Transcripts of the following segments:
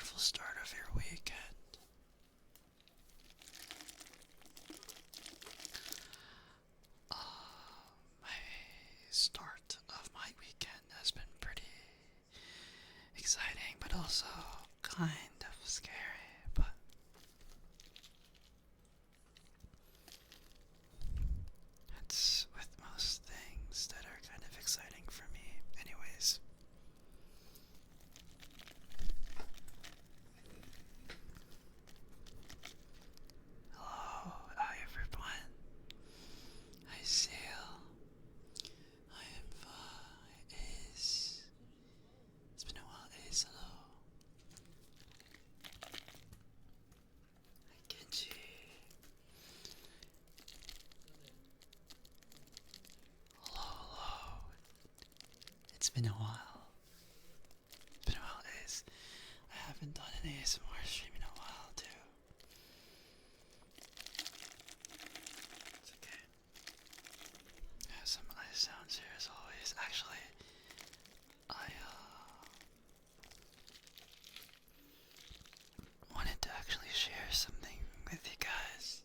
wonderful start of your weekend. My start of my weekend has been pretty exciting, but also kind of scary. But it's with most things that are kind of exciting for me, anyways. Hello, hi everyone. Hi Seal. Hi Emva. Hi Ace. It's been a while, Ace. Hello. Hi Genji. Hello, hello. It's been a while. It's been a while, Ace. I haven't done an ASMR stream in a while, too. It's okay. I have some ice sounds here as always. Actually, I wanted to actually share something with you guys.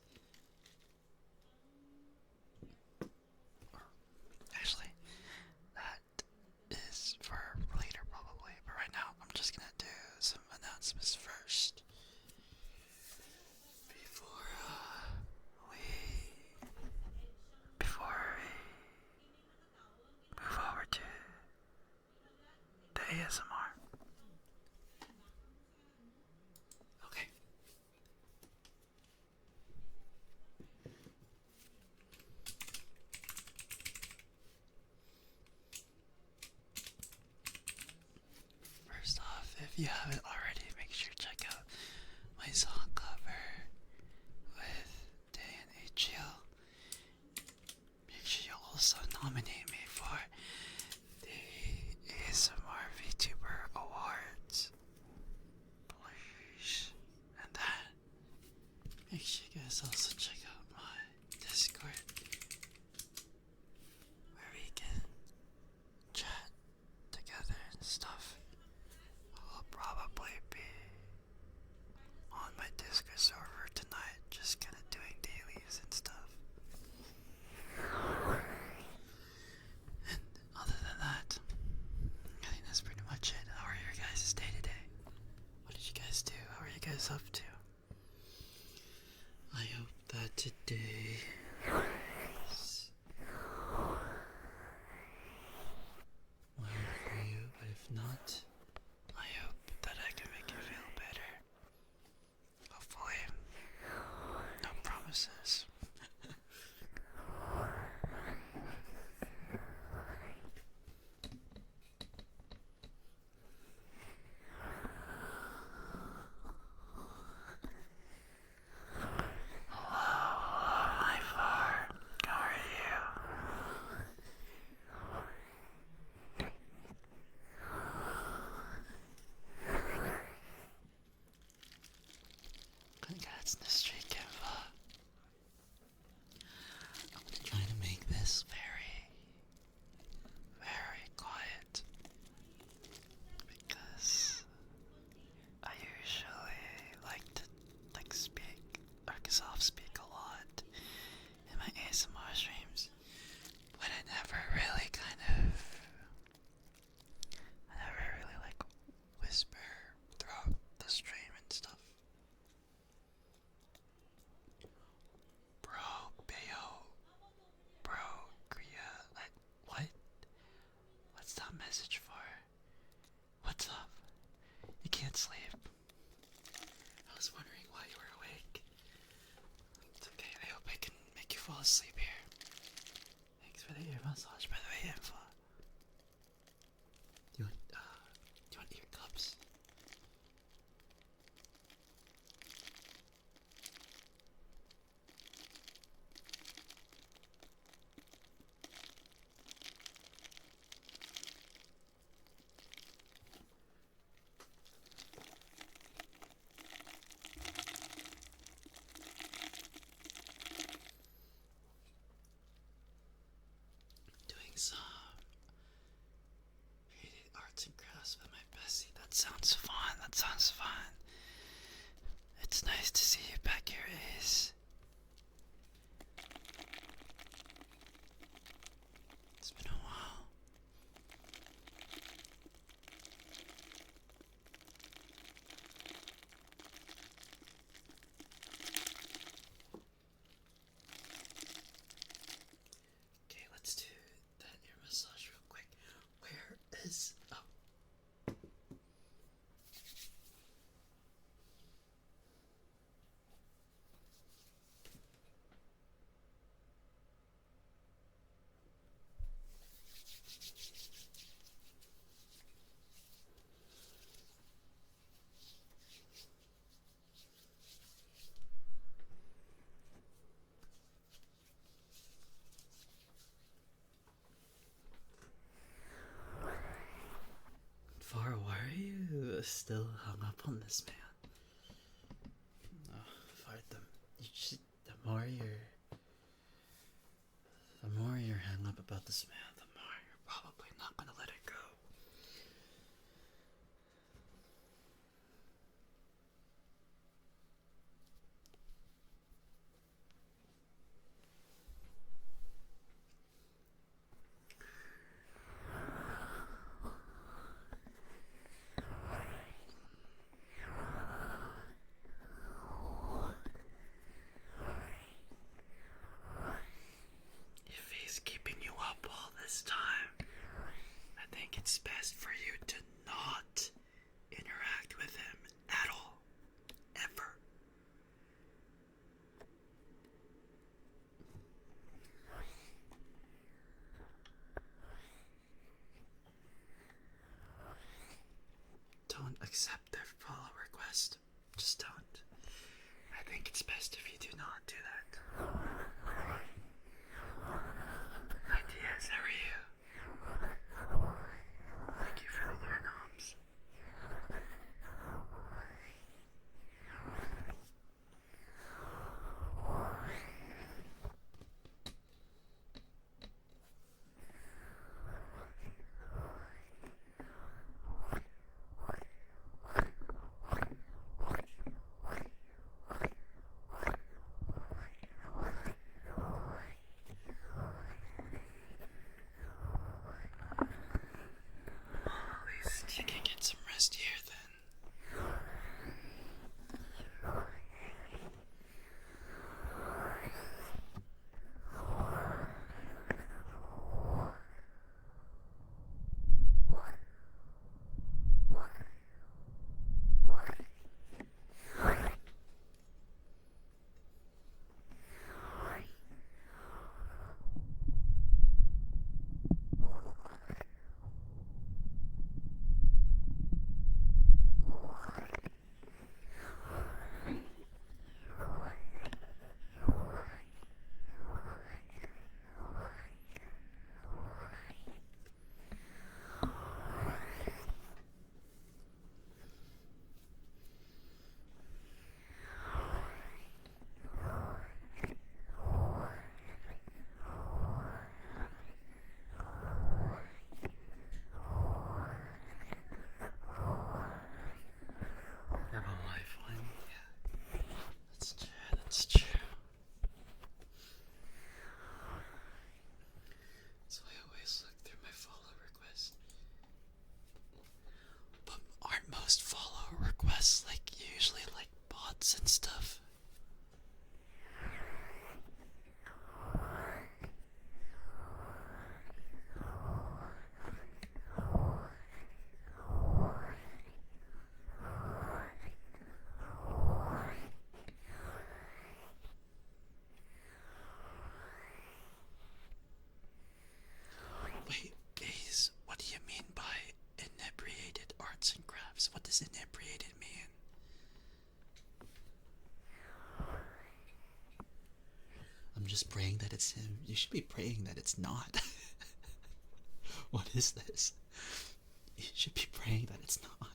Or, actually, that is for later probably, but right now I'm just gonna do some announcements first. Before we move over to the ASMR. Okay. First off, if you haven't already, make sure to check out my song cover with Day and HL. Make sure you also nominate me for the ASMR VTuber Awards, please. And then make sure you guys also check out my Discord, where we can chat together and stuff. I'll probably be on my Discord server tonight, just kind of doing dailies and stuff. And other than that, I think that's pretty much it. How are your guys' day today? What did you guys do? How are you guys up to? I hope that today is well for you, but if not, I hope that I can make you feel better. Hopefully. No promises. Hello, my far. How are you? Congrats on the streak, Kemba. I'm gonna try to make this very, very quiet because I usually like to speak or soft speak a lot in my ASMR streams, but I never really like whisper throughout the stream and stuff. Bro, Bayo, bro, Kriya, what? What's that message for? What's up? You can't sleep. I was wondering why you were awake. It's okay, I hope I can make you fall asleep here. Thanks for the ear massage, by the way, Info. Do you want ear cups? Doing That sounds fun. It's nice to see you back here, Ace. It's been a while. Okay, let's do that ear massage real quick. Where is... Oh. Far, why are you still hung up on this man? Oh, Far, the more you're hung up about this man, the more you're probably not gonna let it go. If he's keeping you up all this time, I think it's best for you to not interact with him at all. Ever. Don't accept their follow request. Just don't. I think it's best if you do not do that. Ideas, how are you? Thank you for the ear knobs. At least you can get some rest here then. Have a lifeline? Yeah. That's true, that's true. So I always look through my follow requests. But aren't most follow requests like usually like bots and stuff? Wait, Ace, what do you mean by inebriated arts and crafts? What does inebriated mean? I'm just praying that it's him. You should be praying that it's not. What is this? You should be praying that it's not.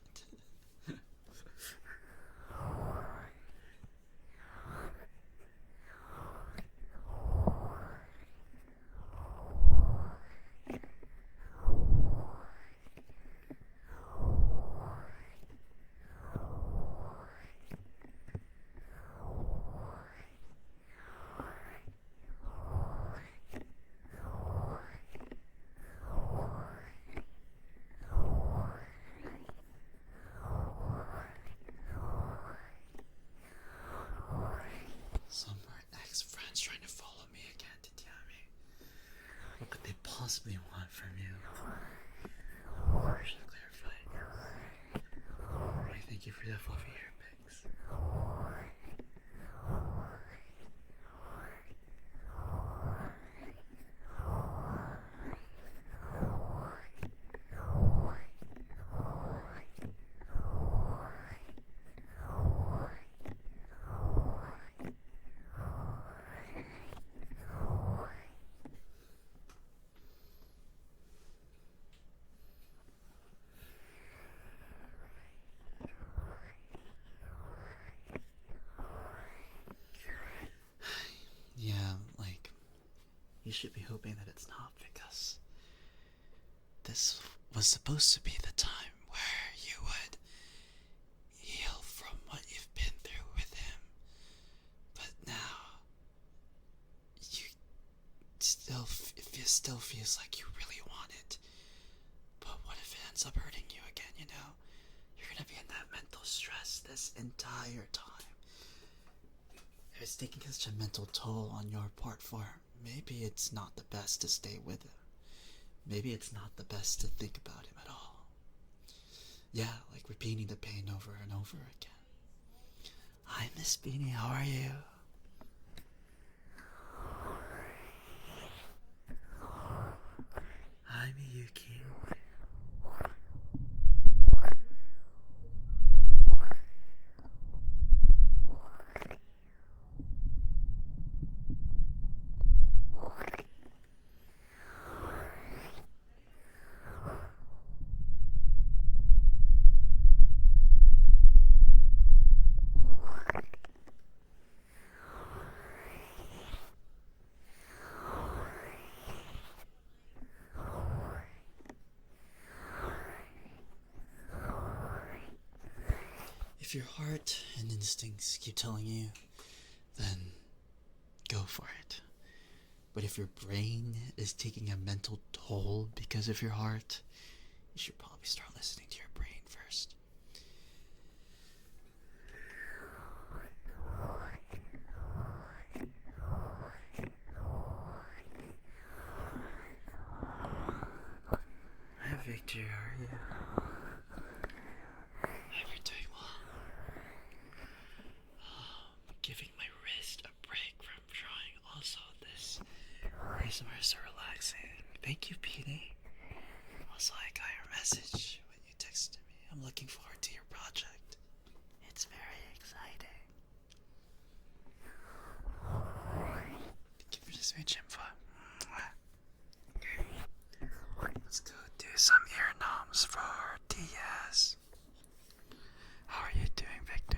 possibly want from you? I should clarify. I thank you for the fluffy hair pics. Yeah, like, you should be hoping that it's not, because this was supposed to be the time where you would heal from what you've been through with him. But now, it still feels like you really want it. But what if it ends up hurting you again, you know? You're gonna be in that mental stress this entire time. If it's taking such a mental toll on your part for, maybe it's not the best to stay with him. Maybe it's not the best to think about him at all. Yeah, like repeating the pain over and over again. Hi, Miss Beanie, how are you? Hi, Miyuki. If your heart and instincts keep telling you, then go for it. But if your brain is taking a mental toll because of your heart, you should probably start listening to your brain first. Hi, Victor, how are you? Hope you're doing well. Giving my wrist a break from drawing. Also, this ASMR is so relaxing. Thank you, Petey. Also, I got your message when you texted me. I'm looking forward to your project. It's very exciting. Thank you for this rich info. Let's go do some ear noms for Diaz. How are you doing, Victor?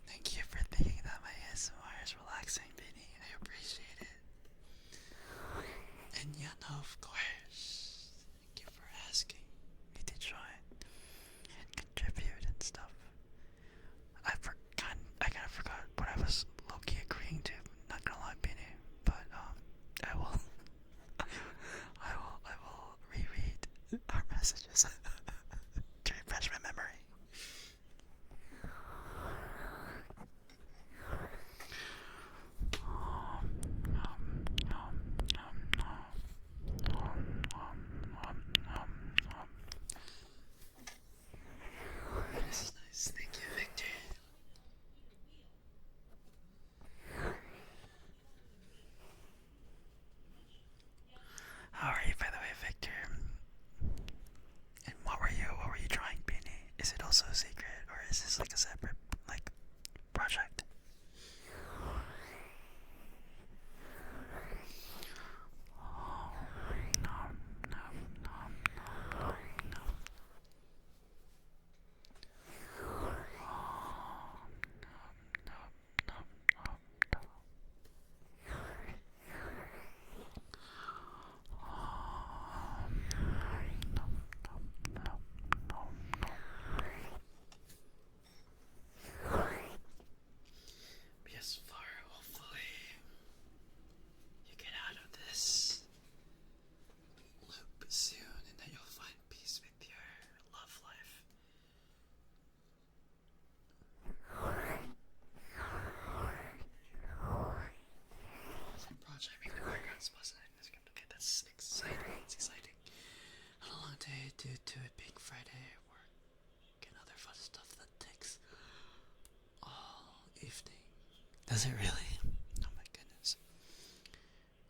Thank you for thinking that my ASMR is relaxing, Vinny. I appreciate it. And yeah, no, of course. Thank you for asking me to join and contribute and stuff. I kind of forgot what I was low-key agreeing to. Not gonna lie, Vinny, but I will, I will reread our messages to refresh my memory. This is nice. Thank you, Victor. How are you, by the way, Victor? And due to it being Friday, work and other fun stuff that takes all evening. Does it really? Oh my goodness.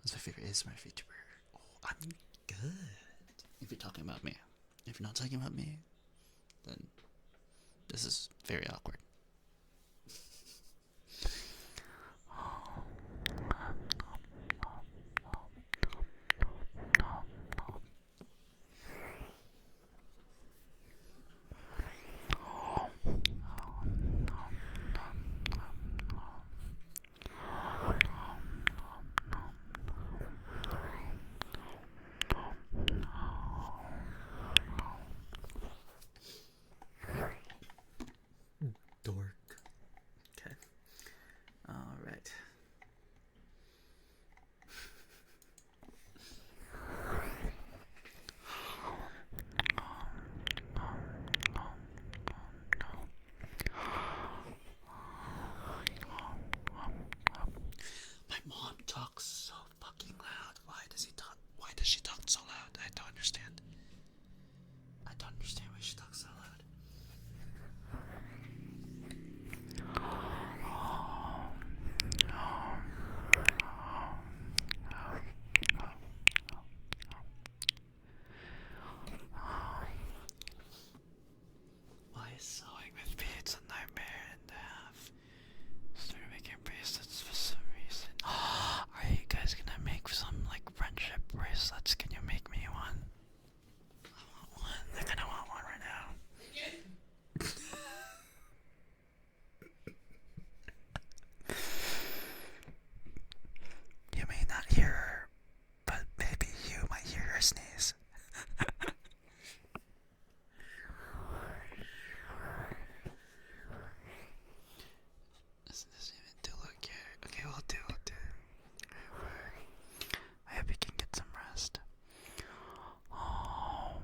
What's my favorite ASMR VTuber? Oh, I'm good. If you're talking about me. If you're not talking about me, then this is very awkward. Dork. Okay. Alright. My mom talks so fucking loud. Why does she talk so loud? I don't understand. I don't understand why she talks so loud. Why is sewing with beads a nightmare and a half? Started making bracelets for some reason. Are you guys gonna make some like friendship bracelets? Can you make me one? I want one. I kinda want one right now. You may not hear her, but maybe you might hear her sneeze. This doesn't even do look here. Okay, we'll do. I hope you can get some rest. Oh.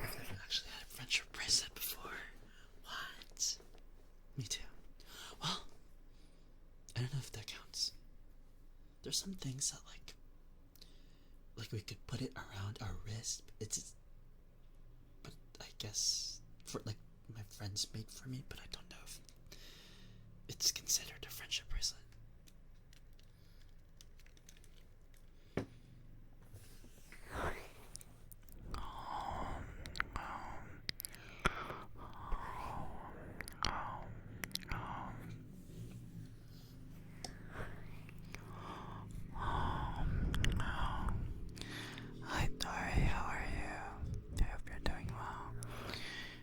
I've never actually had a friendship bracelet before. What? Me too. Well, I don't know if that counts. There's some things that like we could put it around our wrist. But I guess for like my friends made for me, but I don't know if it's considered a friendship bracelet. Hi Tori, how are you? I hope you're doing well.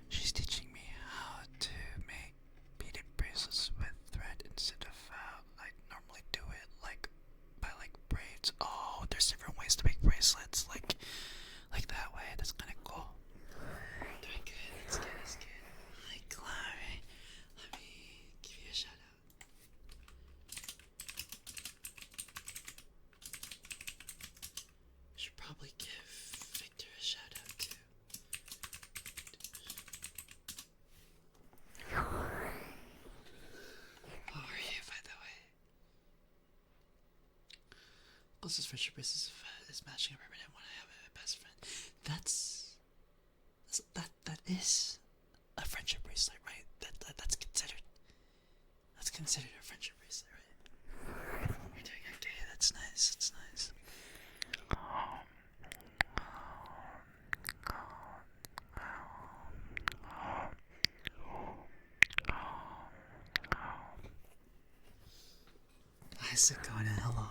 She's teaching me how to make beaded bracelets with thread instead of how I normally do it, like by like braids. Oh, there's different ways to make bracelets, like that way. That's kind of cool. Doing good. That's good. Hi Chloe. Let me give you a shout out. Should probably give Victor a shout out too. How are you, by the way? Closest friendship is matching a permanent when I have a best friend. That is a friendship bracelet, right? That's considered a friendship bracelet, right? You're doing okay. That's nice. Hi Sakona, hello.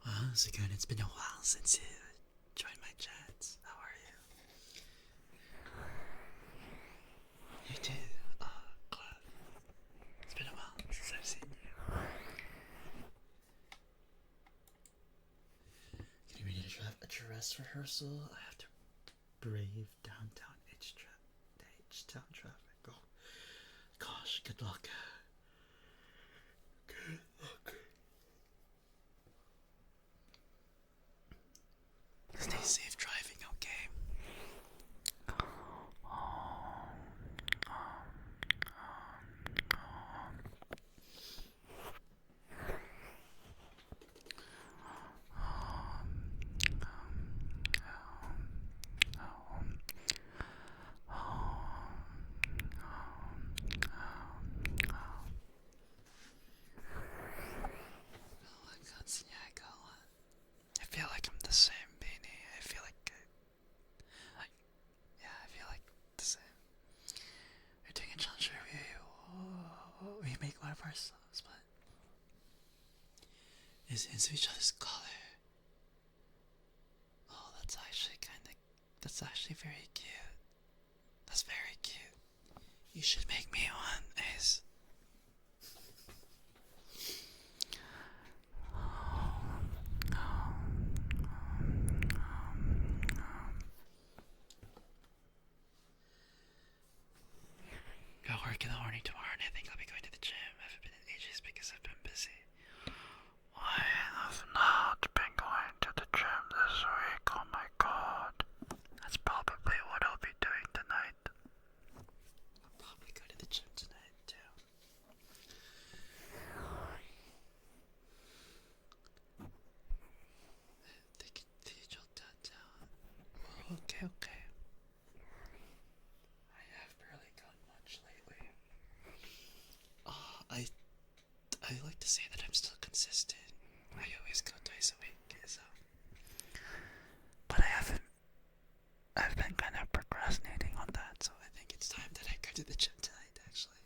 Well, Sakona, it's been a while since you joined my chats. How are you? You too, Cloud. It's been a while since I've seen you. Getting ready to have a dress rehearsal. I have to brave downtown H-Town traffic. Oh, gosh, good luck. ourselves, but is into each other's color. Oh, that's actually very cute. That's very cute. You should make me one, Ace. Got work in the morning tomorrow, and I think I'll be going to the gym. I haven't been in ages because I've been busy. I have not been going to the gym this week. Oh my god. That's probably what I'll be doing tonight. I'll probably go to the gym tonight too. The cathedral downtown. Okay, okay. I have barely gone much lately. I like to say that I'm still consistent. I always go twice a week, so. But I've been kind of procrastinating on that, so I think it's time that I go to the gym tonight, actually.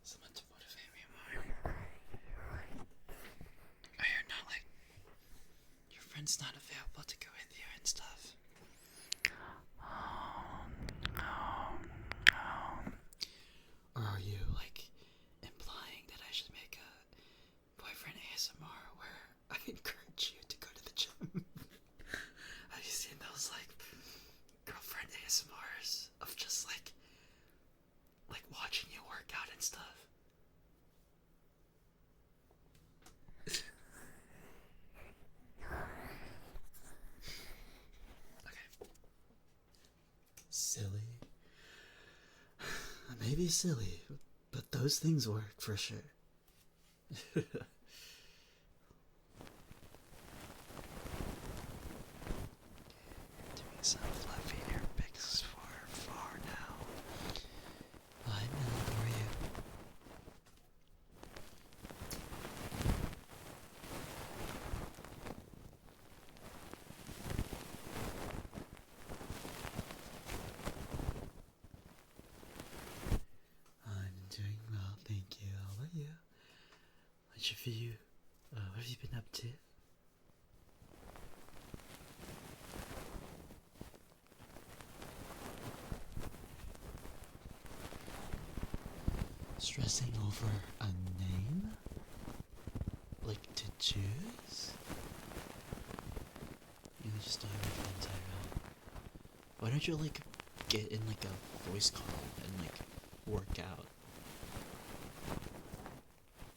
Someone to motivate me more. Oh, you're not like... Your friend's not available to go with you and stuff. Or are you, like, implying that I should make a boyfriend ASMR where I encourage you to go to the gym? Have you seen those, like, girlfriend ASMRs of just, like watching you work out and stuff? Okay. Silly. Maybe silly, but those things work for sure. Doing some fluffy hair pics for now. Hi, Millie, how are you? I'm doing well, thank you. How about you? What have you been up to? Stressing over a name? Like to choose? You just don't have any friends around. Why don't you like get in like a voice call and like work out?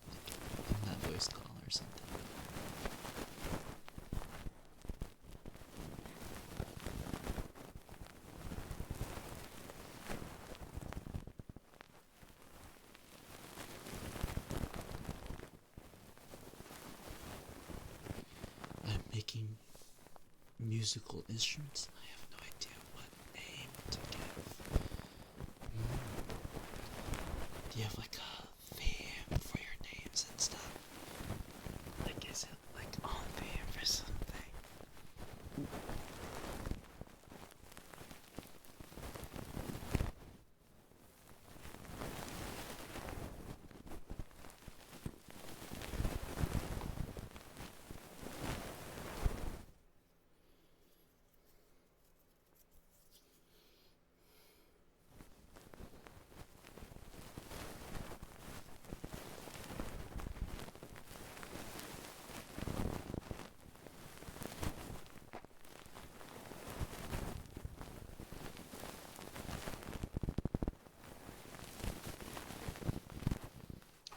Like in that voice call or something. I'm making musical instruments. I have no idea what name to give. Do you have like a theme for your names and stuff? Like, is it like on theme for something?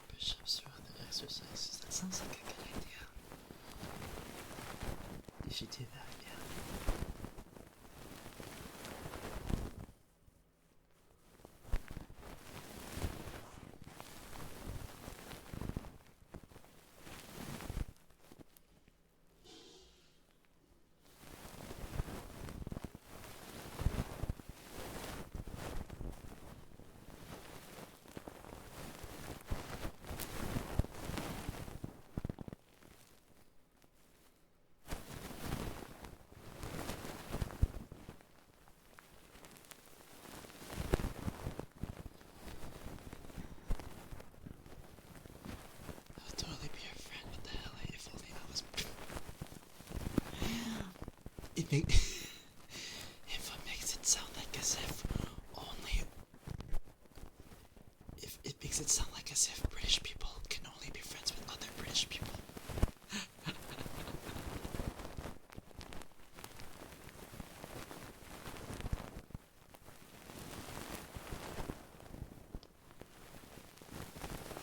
Push-ups for other exercises. That sounds like a good idea. You should do that, yeah. it make if it makes it sound like as if only if it makes it sound like as if British people can only be friends with other British people.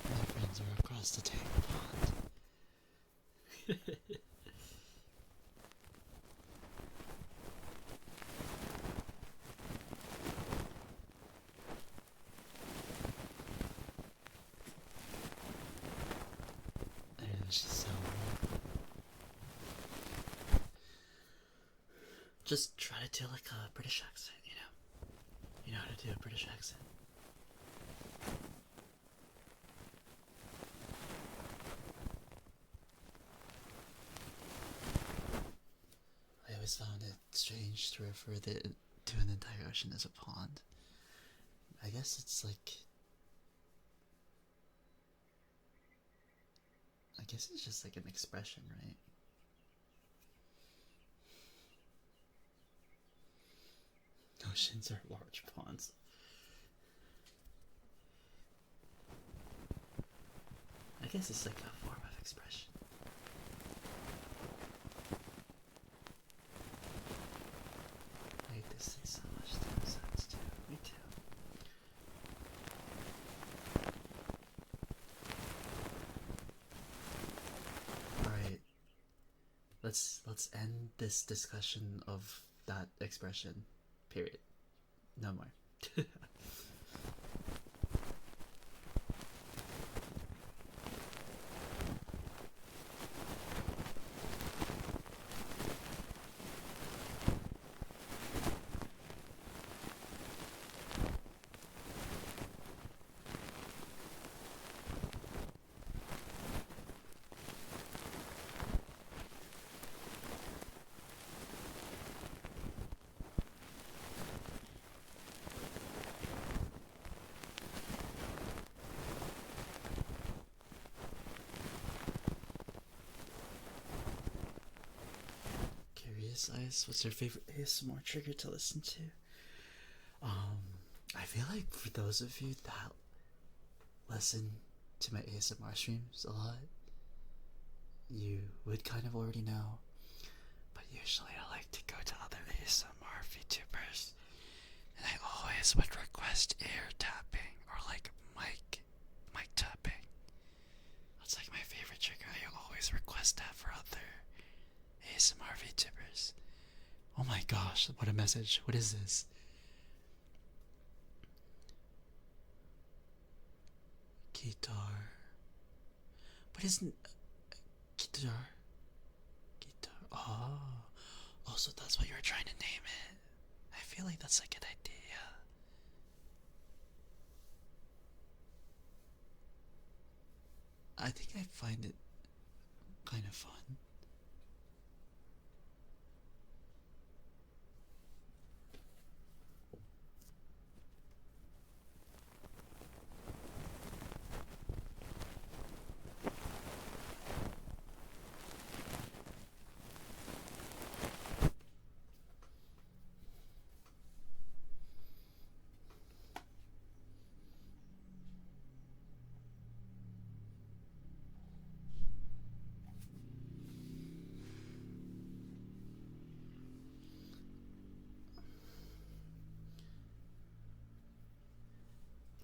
My friends are across the table pond. I know she's so weird. Just try to do like a British accent, you know? You know how to do a British accent. I always found it strange to refer to an entire ocean as a pond. I guess it's like... I guess it's just like an expression, right? Oceans are large ponds. I guess it's like a form of expression. I hate this thing so much too, sounds too. Me too. Alright. Let's end this discussion of that expression. Period. No more. Curious Eyes, what's your favorite ASMR trigger to listen to? I feel like for those of you that listen to my ASMR streams a lot, you would kind of already know. But usually I like to go to other ASMR VTubers, and I always would request ear tapping or like mic tapping. That's like my favorite trigger. I always request that for other ASMR VTubers. Oh my gosh, what a message. What is this? Guitar. But isn't guitar? Guitar. Oh. Oh, so that's what you were trying to name it. I feel like that's a good idea. I think I find it kind of fun.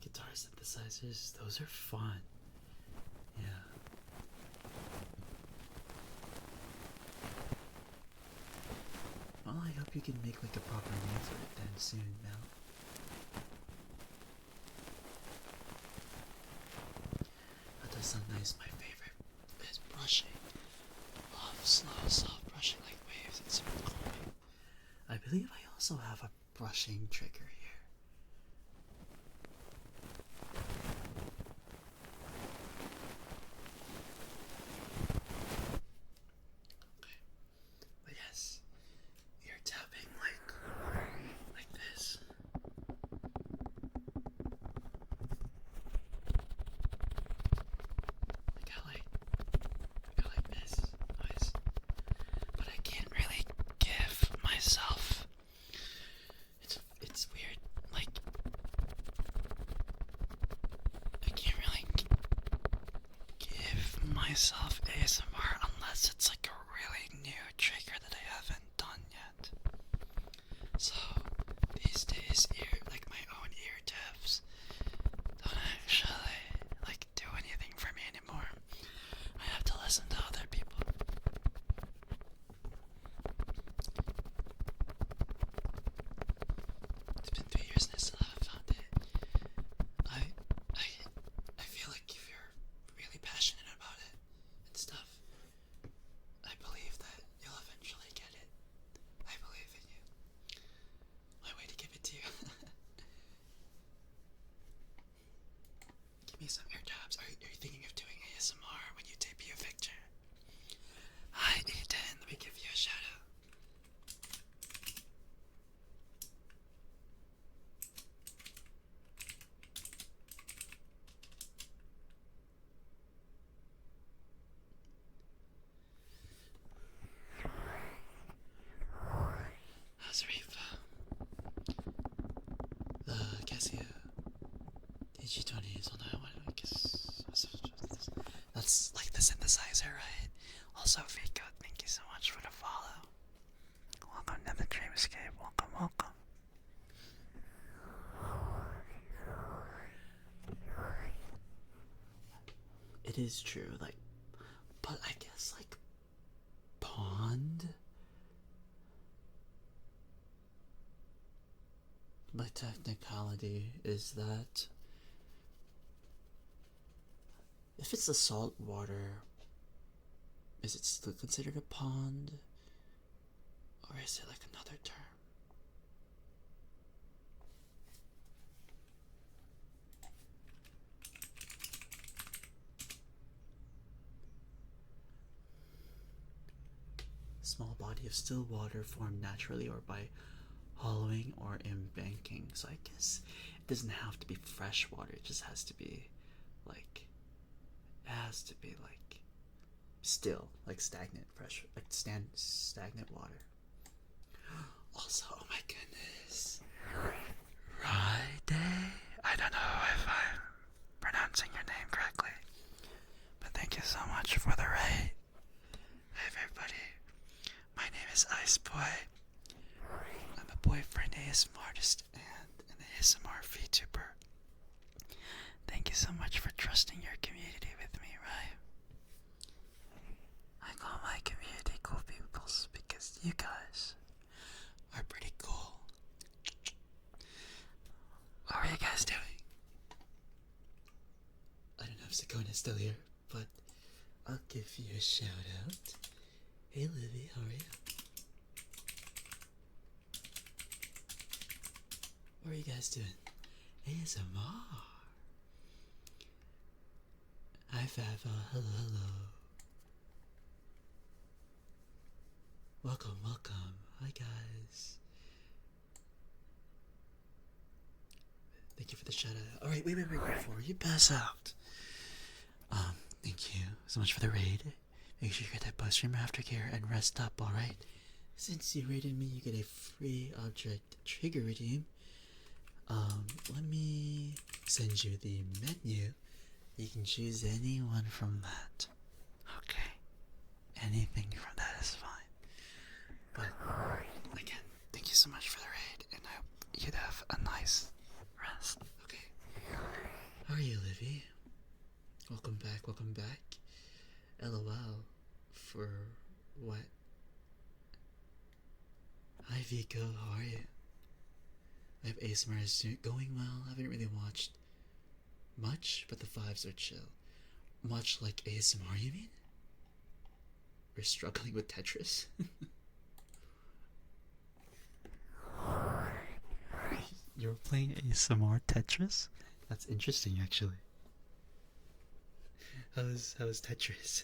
Guitar synthesizers, those are fun. Yeah. Well, I hope you can make like a proper name for it then soon now. That does sound nice. My favorite is brushing. Love slow, soft brushing like waves. It's super calming. I believe I also have a brushing trigger here. But yes, ear tapping like this. Like I like this noise. But I can't really give Also, Vika, thank you so much for the follow. Welcome to the Dreamscape. Welcome, welcome. It is true, like, but I guess, like, pond? My technicality is that if it's a salt water, is it still considered a pond? Or is it like another term? Small body of still water formed naturally or by hollowing or embanking. So I guess it doesn't have to be fresh water, it just has to be like, it has to be like still, like stagnant, fresh, like stagnant water. Also, oh my goodness, Friday? I don't know if I'm pronouncing your name correctly, but thank you so much for the raid. Hi everybody, my name is Ice Boy. I'm a boyfriend ASMR artist and an ASMR VTuber. Thank you so much for trusting your community with me, right? I call my community cool peoples because you guys are pretty cool. How are you guys doing? I don't know if Sakona's still here, but I'll give you a shout out. Hey Livy, how are you? What are you guys doing? ASMR. Hi Fava, hello, hello. Welcome, welcome. Hi guys. Thank you for the shout out. Alright, wait, before you pass out. Thank you so much for the raid. Make sure you get that bus stream aftercare and rest up, alright? Since you raided me, you get a free object trigger redeem. Let me send you the menu. You can choose anyone from that. Okay. Anything from that is fine. But, again, thank you so much for the raid, and I hope you'd have a nice rest. Okay. How are you, Livy? Welcome back, welcome back. LOL. For what? Hi, Vico, how are you? I have ASMR is going well. I haven't really watched much, but the vibes are chill. Much like ASMR, you mean? We're struggling with Tetris? You're playing ASMR Tetris? That's interesting, actually. How's Tetris?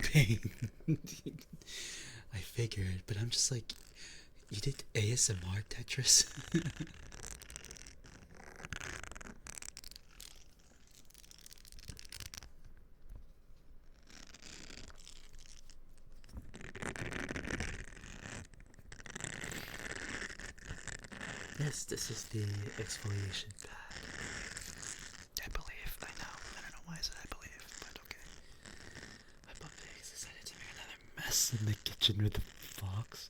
Pain. I figured, but I'm just like, you did ASMR Tetris? Yes, this is the exfoliation pad. I believe, I know. I don't know why I said I believe, but okay. My puppets decided to make another mess in the kitchen with the fox.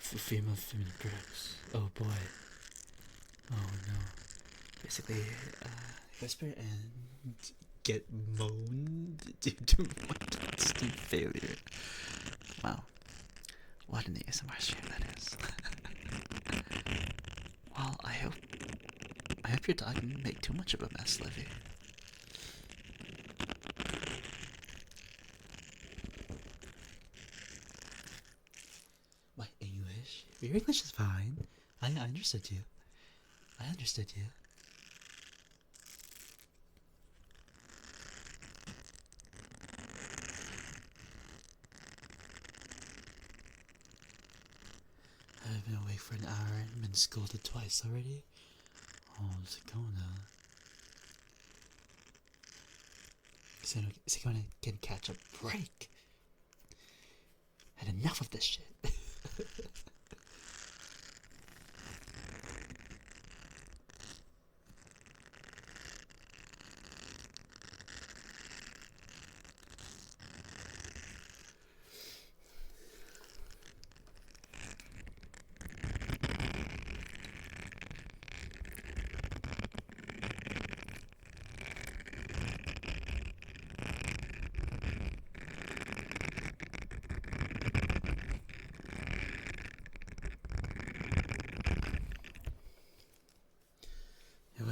For female brooks. Oh boy. Oh no. Basically, whisper and get moaned due to one constant failure. Wow. What an ASMR stream that is. Well, I hope your dog didn't make too much of a mess, Livy. My English? Your English is fine. I understood you. I understood you. I've been awake for an hour and been scolded twice already. Oh, Sakona. Sakona can catch a break. Had enough of this shit.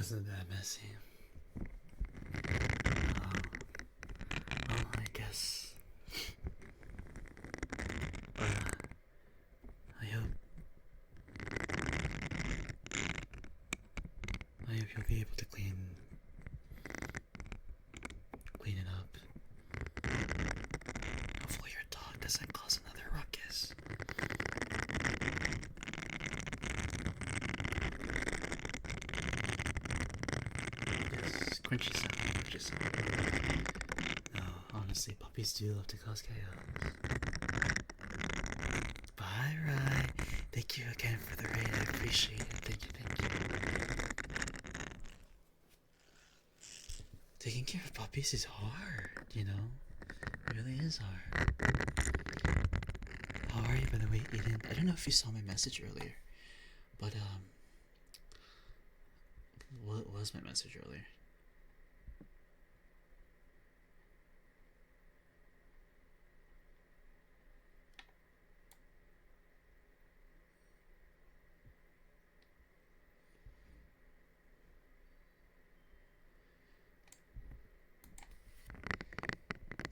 wasn't that messy. Well, I guess. I hope. I hope you'll be able to clean it up. Hopefully your dog doesn't cause another ruckus. Yes, crunchy sound. No, honestly, puppies do love to cause chaos. Bye, Rye. Thank you again for the raid. I appreciate it. Thank you. Taking care of puppies is hard, you know? It really is hard. How are you, by the way, Eden? I don't know if you saw my message earlier, but, what was my message earlier?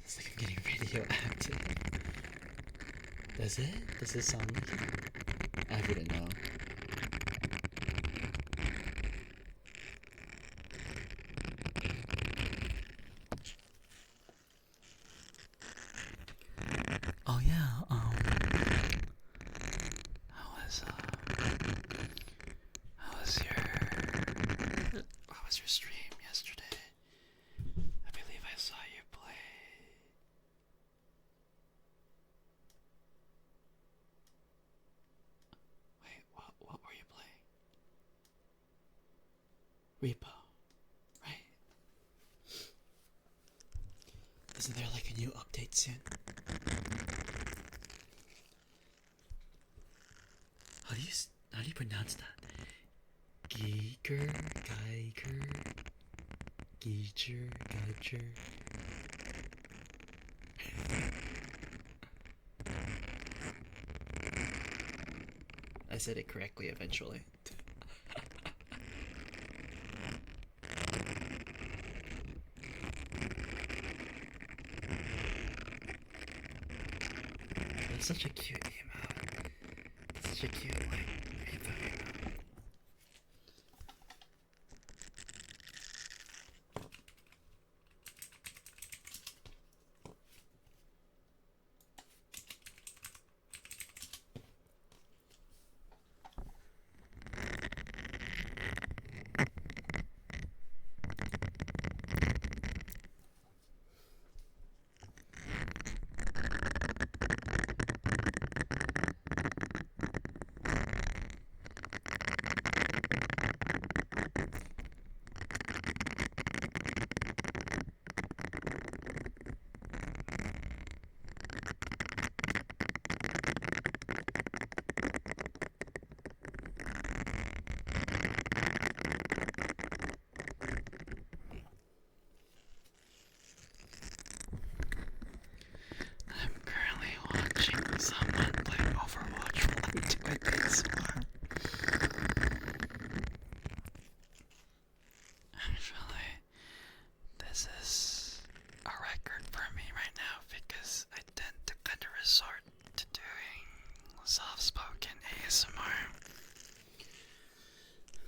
It's like I'm getting radioactive. Does it? Does it sound like it? I wouldn't know. Oh yeah, how was your stream yesterday? I believe I saw you play. Wait, what were you playing? Repo, right? Isn't there like a new update soon? How do you pronounce that? Geiger? I said it correctly eventually. That's such a cute emote. That's such a cute, like, rainbow emote. I'm currently watching someone play Overwatch while I'm doing ASMR. Actually, this is a record for me right now because I tend to kind of resort to doing soft-spoken ASMR.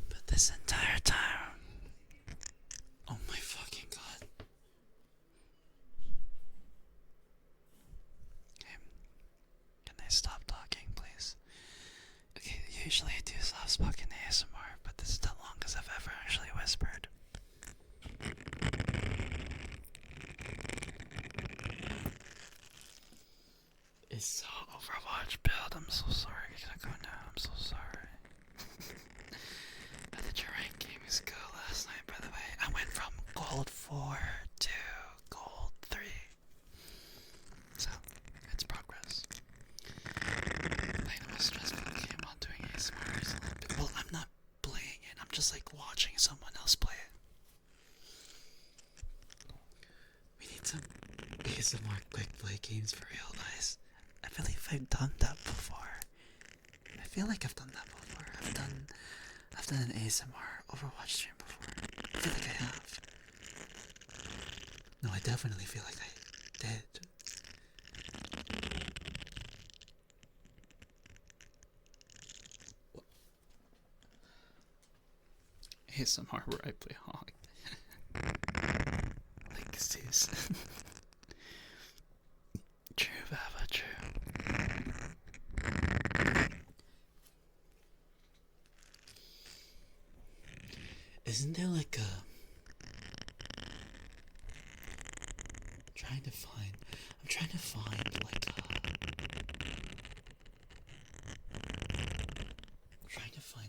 But this entire time, oh my fucking god. Okay, can they stop talking, please? Okay, usually I do soft-spoken ASMR, but this is the longest I've ever actually whispered. It's so Overwatch build. I'm so sorry. I gotta go now. I'm so sorry. How did your rankings go last night, by the way? I went from gold 4 to gold 3. So, it's progress. Like the most stressful game while doing ASMR recently. Well, I'm not playing it. I'm just like watching someone else play it. We need some ASMR quick play games for real, guys. I believe I've done that before. I feel like I've done that before. I've done an ASMR Overwatch stream before. feel like I have. No, I definitely feel like I did. ASMR where I play Hog. Like Zeus. True, Baba, true. Isn't there like a... I'm trying to find like a... I'm trying to find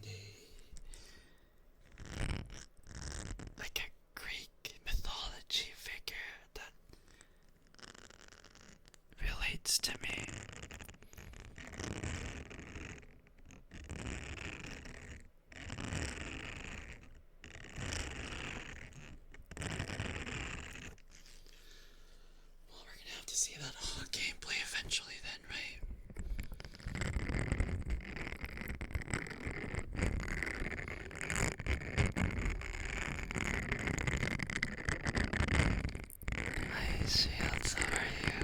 like a Greek mythology figure that relates to me. Well, we're gonna have to see that gameplay eventually then, right? Hi, Shields, how are you?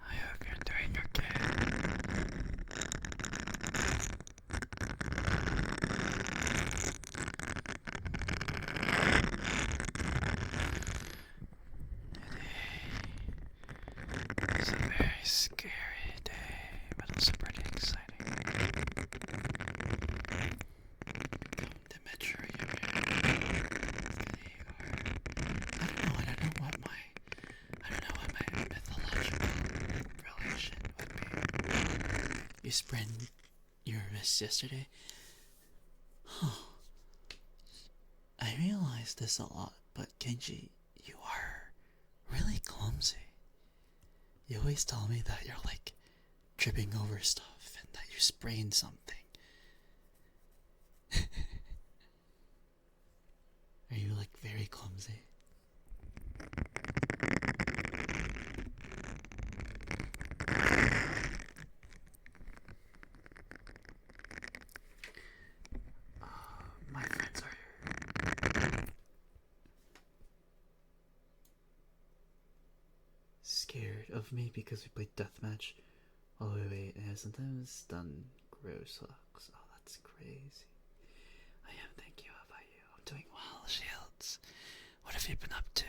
I hope you're doing okay. It's a very scary day, but also pretty exciting. The metro you I don't know what my mythological relation would be. You sprained your wrist yesterday? Huh. I realize this a lot, but Kenji, you are really clumsy. You always tell me that you're like tripping over stuff and that you sprained something. Are you like very clumsy? My friends are scared of me because we played deathmatch. Oh wait, and sometimes done gross looks. Oh, that's crazy. I am, thank you. How about you? I'm doing well, Shields. What have you been up to?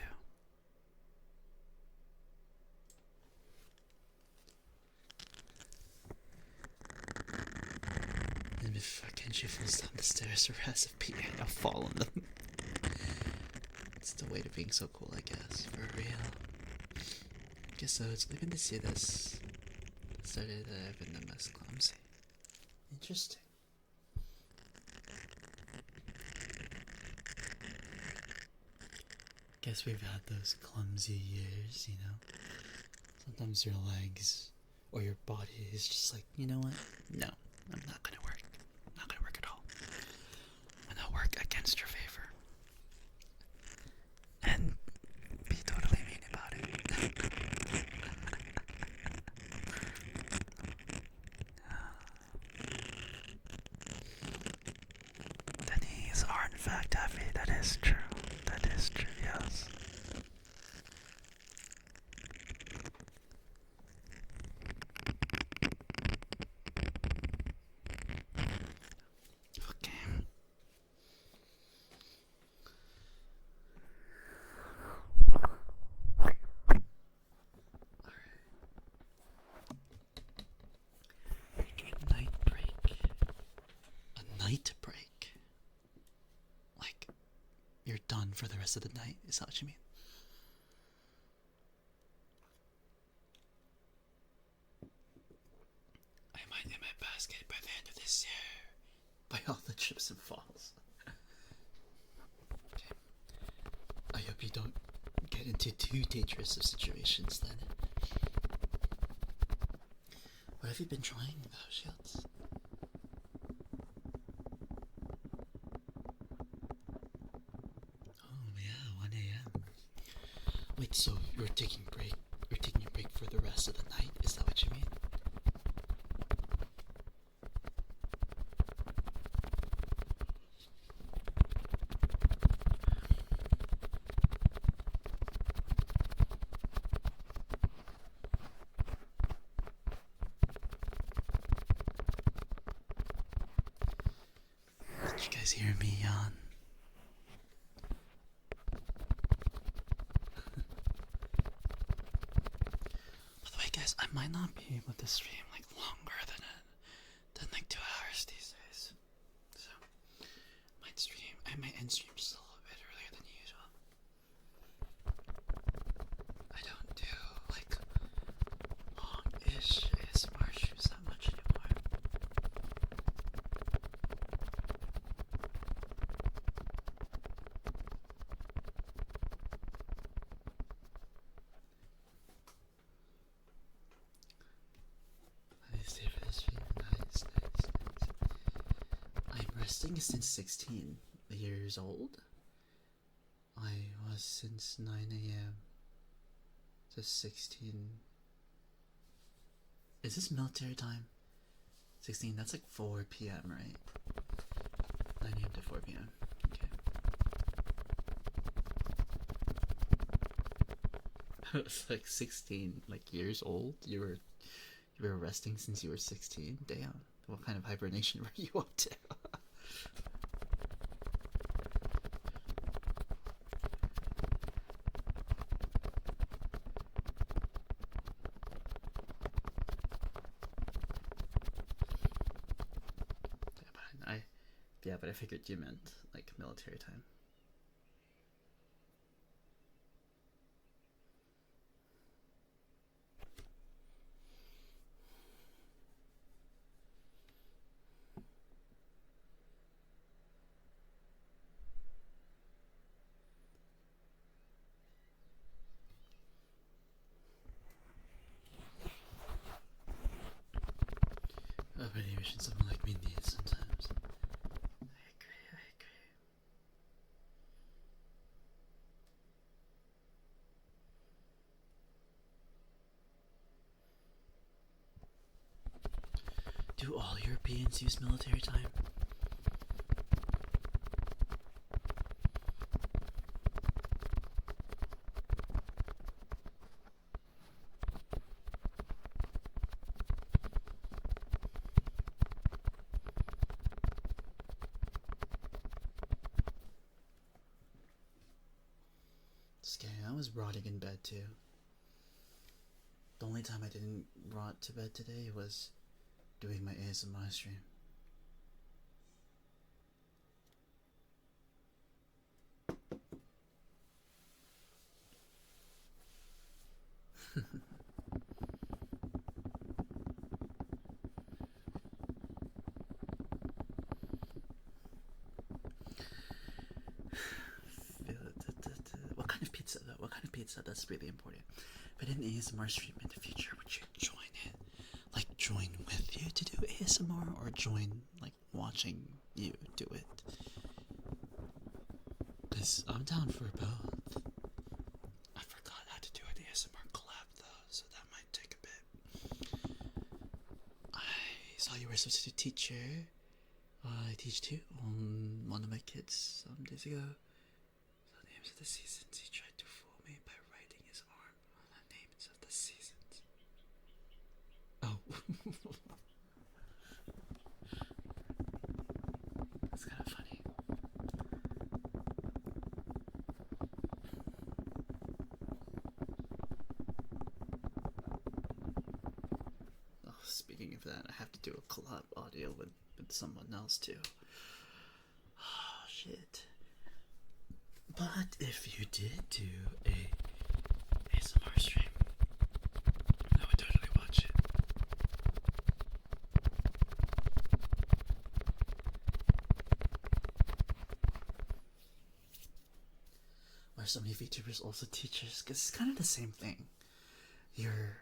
And if Kenji falls down the stairs or has a pee, I'll fall on them. It's the way to being so cool, I guess. For real. I guess so. It's good to see this. Started that I've been the most clumsy. Interesting. Guess we've had those clumsy years, you know? Sometimes your legs or your body is just like, you know what? No, I'm not gonna work. Not gonna work at all. I'm gonna work against your favor. And be totally mean about it. The knees are in fact heavy. That is true. That is true, yes. Okay. A night break. A night break? Like, you're done for the rest of the night? Is that what you mean? I might hit my basket by the end of this year. By all the trips and falls. Okay. I hope you don't get into too dangerous of situations then. What have you been trying though, Shields? Oh yeah, 1 a.m. Wait, so you're taking a break for the rest of the night? Is that what you mean? You guys hear me yawn? By the way, guys, I might not be able to stream like longer than like 2 hours these days. So, I might end stream just a little bit earlier than usual. I don't do like long-ish ASMR streams that much anymore. Nice day for the stream. Nice. I'm resting since 16 years old. I was since 9 a.m. to 16. Is this military time? 16, that's like 4 p.m., right? 9 a.m. to 4 p.m. Okay. It's like 16 like years old. You were resting since you were 16. Damn. What kind of hibernation were you up to? Yeah, but I figured you meant like military time. Oh, but you should someone like me need sometimes. I agree. Do all Europeans use military time? Just kidding, I was rotting in bed too. The only time I didn't rot to bed today was doing my ASMR stream. What kind of pizza though? What kind of pizza? That's really important. If I did an ASMR stream in the future, would you join it? Like join with you to do ASMR or join like watching you do it? Because I'm down for both. I forgot how to do an ASMR collab though, so that might take a bit. I saw you were a substitute teacher. I teach too on one of my kids some days ago. So the names of the seasons, he tried to fool me by writing his arm on the names of the seasons. Oh. That's kind of funny. Oh, speaking of that, I have to do a collab audio with someone else too. Oh, shit. But if you did do a ASMR stream, I would totally watch it. Are so many VTubers also teachers? Because it's kind of the same thing. You're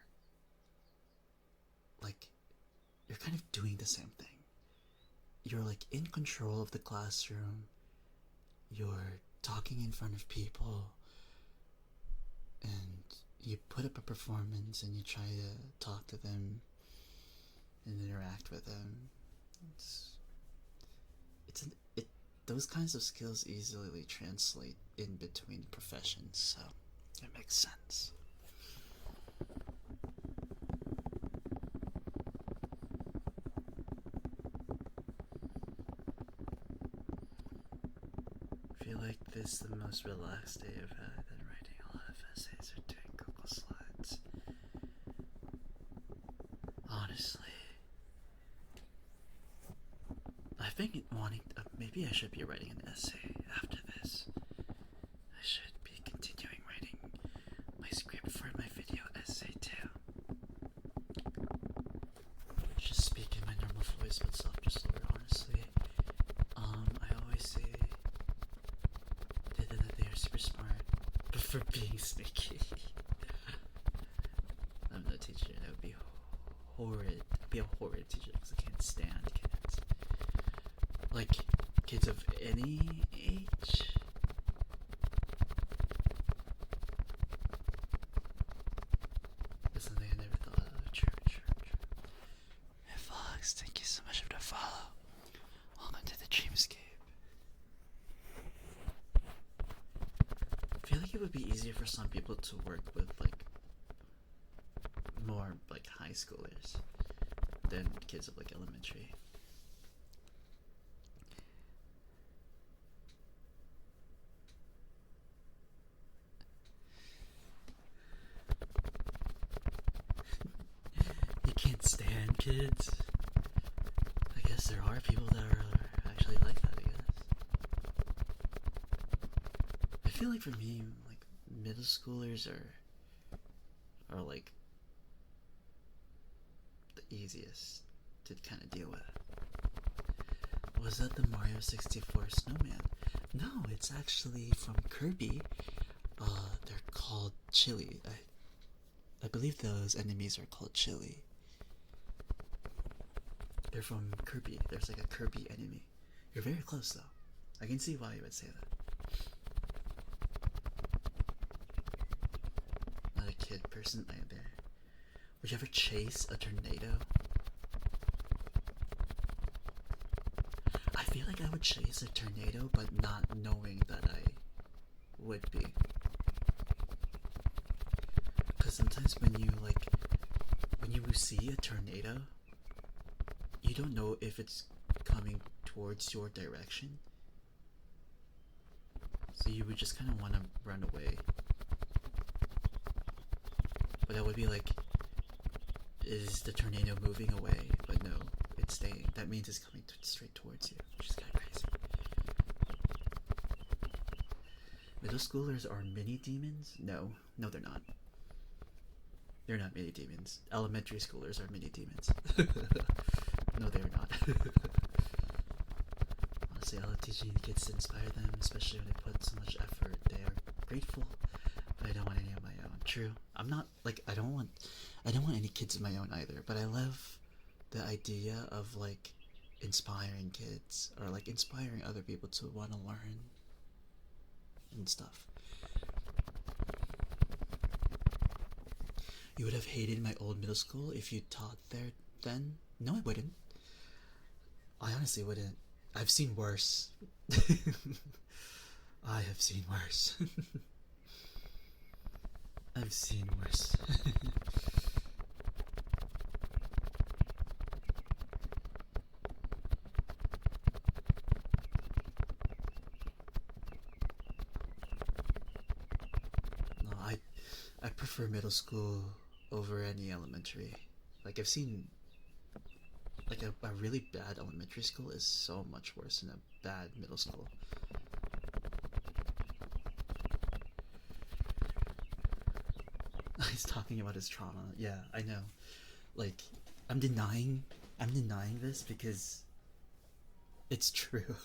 kind of doing the same thing. You're like in control of the classroom. You're talking in front of people. And you put up a performance and you try to talk to them and interact with them. Those kinds of skills easily translate in between professions, so it makes sense. this is the most relaxed day I've had than writing a lot of essays or doing Google Slides. Honestly, I've been wanting. Maybe I should be writing an essay after this. I should be continuing writing my script for my video essay too. Just speak in my normal voice, but just slower. Honestly, I always say that they are super smart, but for being sneaky. I'm not a teacher. That would be horrid. I'd be a horrid teacher because I can't stand kids. Like kids of any age. That's something I never thought of. True. Hey Fox, thank you so much for the follow. Welcome to the Dreamscape. I feel like it would be easier for some people to work with like more like high schoolers than kids of like elementary. You can't stand kids. I guess there are people that are actually like that, I guess. I feel like for me, like middle schoolers are like the easiest to kind of deal with. Was that the Mario 64 snowman? No, it's actually from Kirby. They're called Chili. I believe those enemies are called Chili. They're from Kirby. There's like a Kirby enemy. You're very close though. I can see why you would say that. Not a kid person either. Would you ever chase a tornado? I feel like I would chase a tornado, but not knowing that I would be. Because sometimes when you see a tornado, you don't know if it's coming towards your direction. So you would just kind of want to run away. But that would be like, is the tornado moving away? But no, it's staying. That means it's coming straight towards you, which is kind of crazy. Middle schoolers are mini demons? No, they're not. They're not mini demons. Elementary schoolers are mini demons. No, they're not. Honestly, I love teaching kids to inspire them, especially when they put so much effort. They are grateful, but I don't want any of my own. True. I'm not like I don't want any kids of my own either. But I love the idea of like inspiring kids or like inspiring other people to want to learn and stuff. You would have hated my old middle school if you taught there then? No, I wouldn't. I honestly wouldn't. I've seen worse. I have seen worse. I've seen worse. No, I prefer middle school over any elementary. Like I've seen like a really bad elementary school is so much worse than a bad middle school. He's talking about his trauma. Yeah, I know. Like I'm denying this because it's true.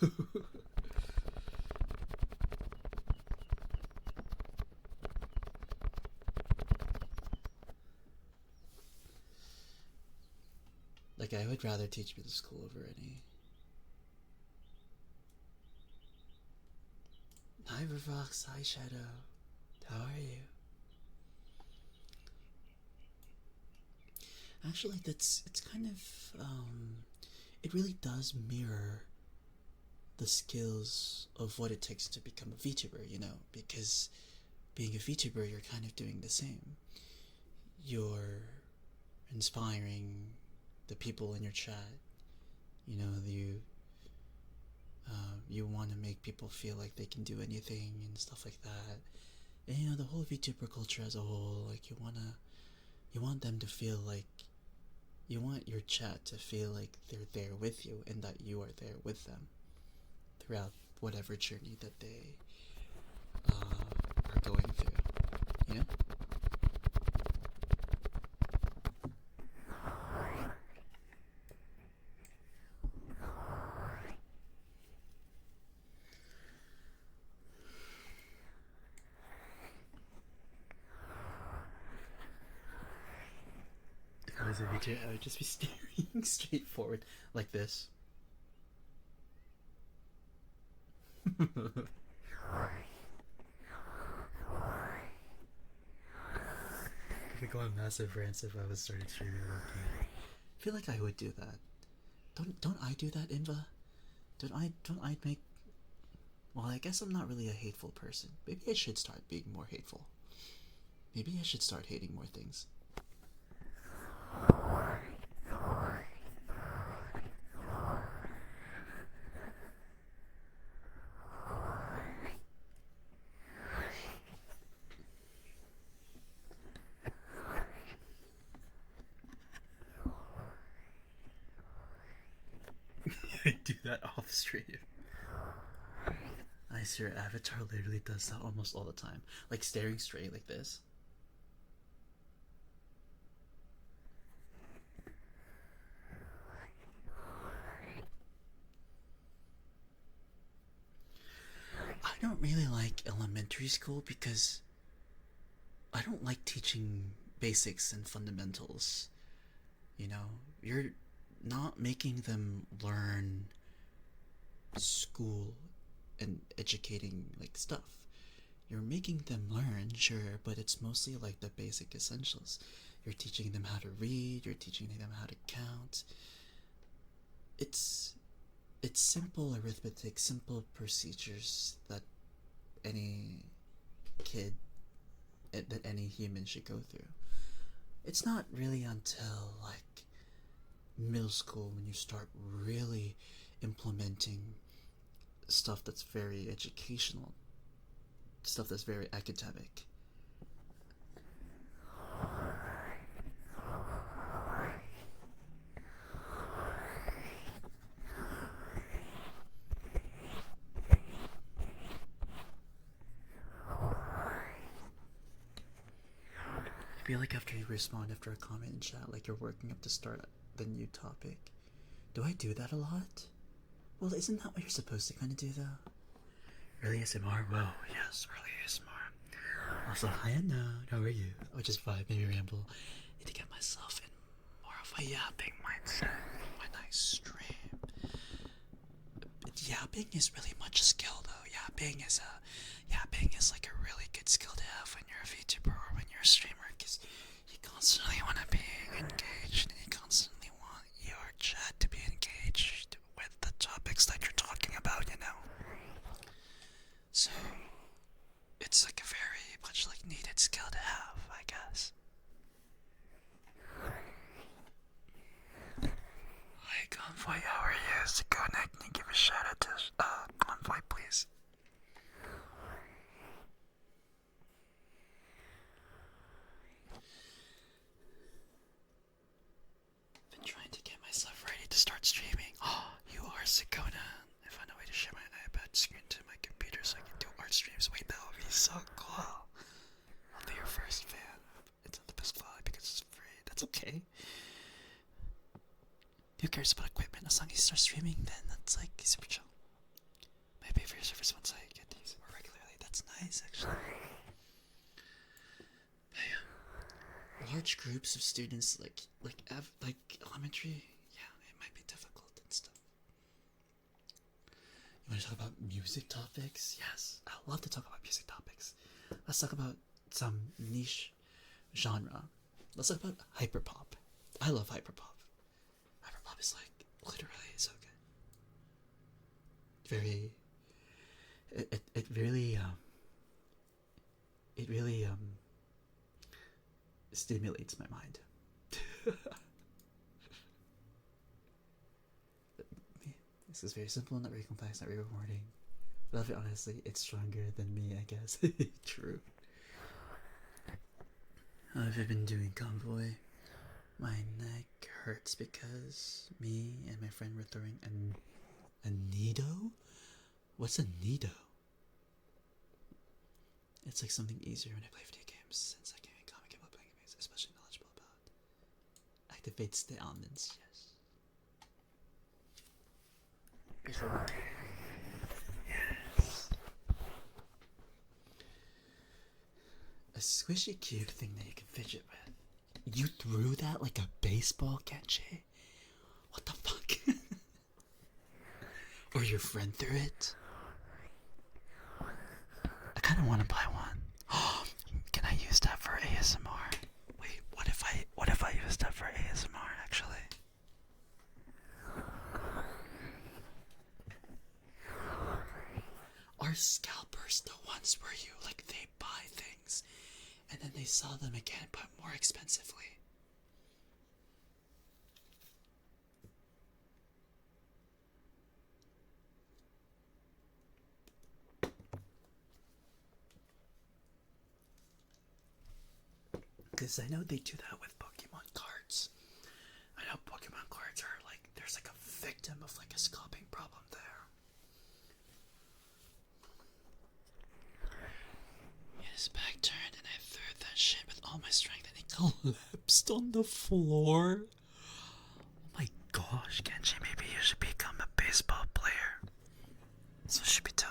Like I would rather teach middle school over any. Hi Revox, hi Shadow. How are you? Actually, it's kind of it really does mirror the skills of what it takes to become a VTuber, you know, because being a VTuber, you're kind of doing the same. You're inspiring the people in your chat. You know, You want to make people feel like they can do anything and stuff like that. And you know, the whole VTuber culture as a whole, like you want them to feel like, you want your chat to feel like they're there with you and that you are there with them throughout whatever journey that they are going through, you know? If I was a VTuber, I would just be staring straight forward like this. I could go on massive rants if I was starting streaming. I feel like I would do that. Don't I do that, Inva? Don't I make? Well, I guess I'm not really a hateful person. Maybe I should start being more hateful. Maybe I should start hating more things. I do that off stream. I swear, Avatar literally does that almost all the time. Like staring straight like this. I don't really like elementary school because I don't like teaching basics and fundamentals. You know, you're not making them learn school and educating like stuff. You're making them learn, sure, but it's mostly like the basic essentials. You're teaching them how to read, you're teaching them how to count. It's simple arithmetic, simple procedures that any kid, that any human should go through. It's not really until like middle school when you start really implementing stuff that's very educational, stuff that's very academic. I feel like after you respond after a comment in chat, like you're working up to start the new topic. Do I do that a lot? Well, isn't that what you're supposed to kind of do, though? Early ASMR? Whoa, yes, early ASMR. Also, hi Anna, how are you? I would just vibe, maybe ramble. Need to get myself in more of a yapping mindset when I stream. Yapping is really much a skill, though. Yapping is like a really good skill to have when you're a VTuber or when you're a streamer, because you constantly want to be engaged and you constantly want your chat to be engaged with the topics that you're talking about, you know. So it's like a very much like needed skill to have, I guess. Hi Convoy, how are you? So go Nick, can you give a shout out to Convoy, please? Been trying to get myself ready to start streaming. Oh, you are Sakona. I found a way to share my iPad screen to my computer so I can do art streams. Wait, that would be so cool. I'll be your first fan. It's not the best quality because it's free. That's okay. Who cares about equipment? As long as you start streaming, then that's like super chill. Maybe for your service once I get to use it more regularly. That's nice, actually. Large groups of students, like elementary, yeah, it might be difficult and stuff. You want to talk about music topics? Yes, I love to talk about music topics. Let's talk about some niche genre. Let's talk about hyperpop. I love hyperpop. Hyperpop is like literally so good. Very. It really stimulates my mind. It's very simple, not very complex, not very rewarding. Love it, honestly. It's stronger than me, I guess. True. How have I been doing, convoy? My neck hurts because me and my friend were throwing a Nido? What's a Nido? It's like something easier when I play video games, since I can't comic about playing games, especially knowledgeable about. Activates the almonds, yes. Yes. A squishy cube thing that you can fidget with. You threw that like a baseball, Kenshi? What the fuck? Or your friend threw it? I kind of want to buy one. Can I use that for ASMR? Wait, what if I use that for ASMR actually? Are scalpers the ones where you like they buy things and then they sell them again but more expensively? Because I know they do that with Pokemon cards. I know Pokemon cards are like, there's like a victim of like a scalping problem there. His back turned and I threw that shit with all my strength and he collapsed on the floor. Oh my gosh, Genji, maybe you should become a baseball player. That's what you should be doing.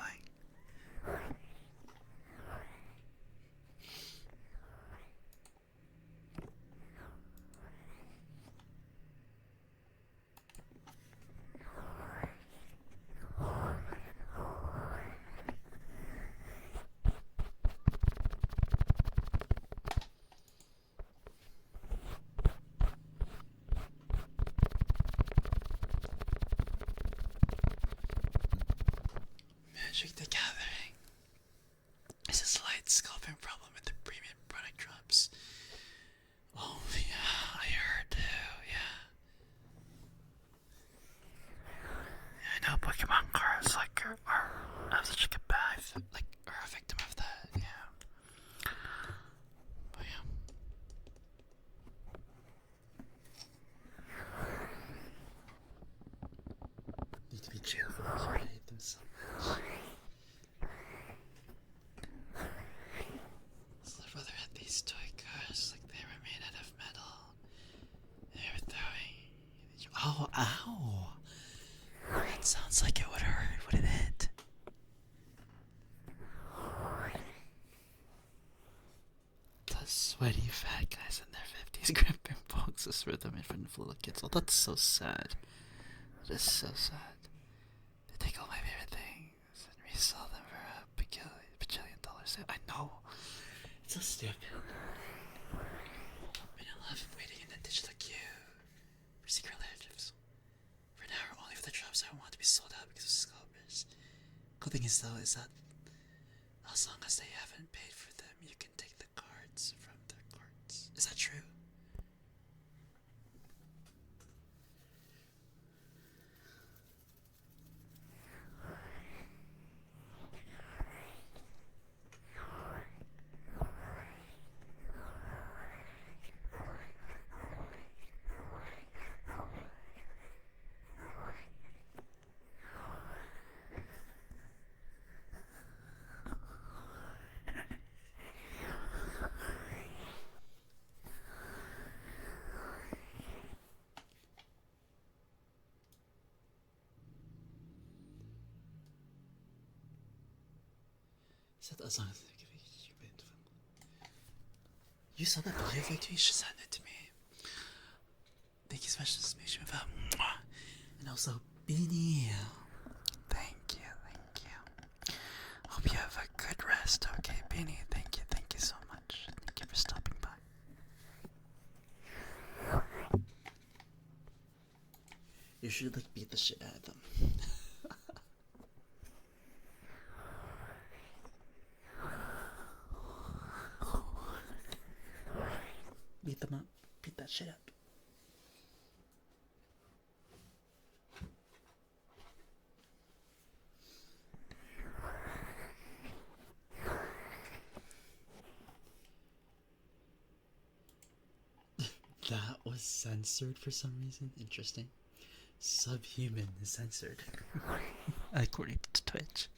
Magic the Gathering is a slight scalping problem with the premium product drops. Oh yeah, I heard too, yeah. I know Pokemon cards like are have such a good bad, like are a victim of that, yeah. But yeah. Need to be chill for those who hate them so much. I'd rather had these toy cars, like they were made out of metal. They were throwing. Oh, ow! That sounds like it would hurt, wouldn't it? The sweaty fat guys in their 50s gripping boxes for them in front of little kids. Oh, that's so sad. That is so sad. They take all my favorite things and resell them for a bajillion dollars. I know. It's so stupid. I love waiting in the digital queue for secret legends. For now, only for the drops I want to be sold out because of scalpers. Cool thing is though, is that as long as they haven't paid for them, you can take the cards from their cards. Is that true? Said as long as they give you You saw that video, Victor? You should send it to me. Thank you so much for this mission about and also Beanie. Thank you. Hope you have a good rest, okay, Beanie? Thank you so much. Thank you for stopping by. You should like beat the shit out of them. Beat them up. Beat that shit up. That was censored for some reason. Interesting. Subhuman is censored. According to Twitch.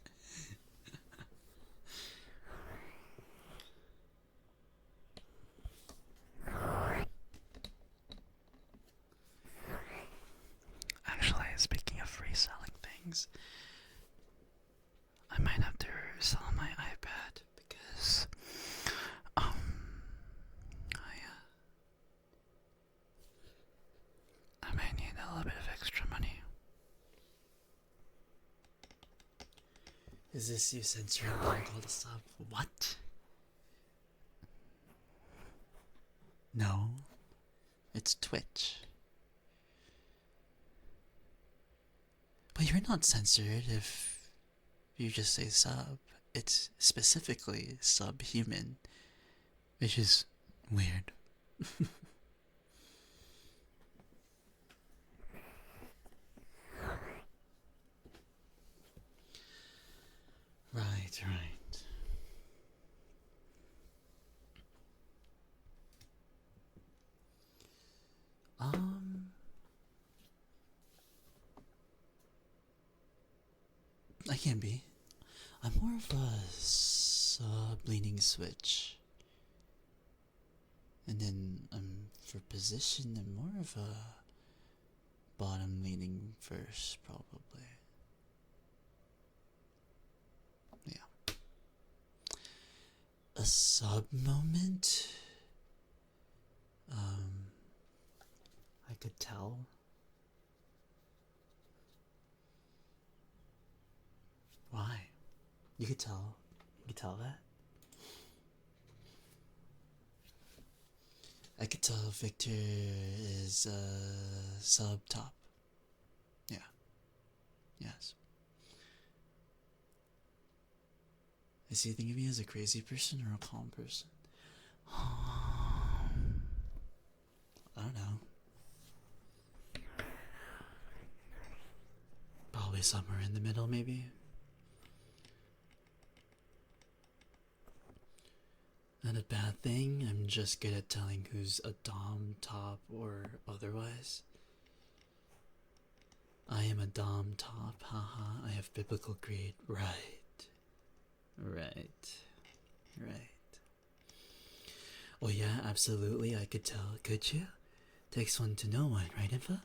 Actually, speaking of reselling things, I might have to sell my iPad because I may need a little bit of extra money. Is this you censoring being called a sub? What? No, it's Twitch. But you're not censored if you just say sub. It's specifically subhuman, which is weird. Right, right. I can be. I'm more of a sub-leaning switch. And then for position, I'm more of a bottom-leaning first, probably. Yeah. A sub moment? I could tell. Why? You could tell. You could tell that? I could tell Victor is sub top. Yeah. Yes. Is he thinking of me as a crazy person or a calm person? I don't know. Probably somewhere in the middle, maybe. Not a bad thing. I'm just good at telling who's a dom, top, or otherwise. I am a dom top, haha. I have biblical grade. Right. Right. Right. Oh yeah, absolutely. I could tell. Could you? Takes one to know one, right, Infa?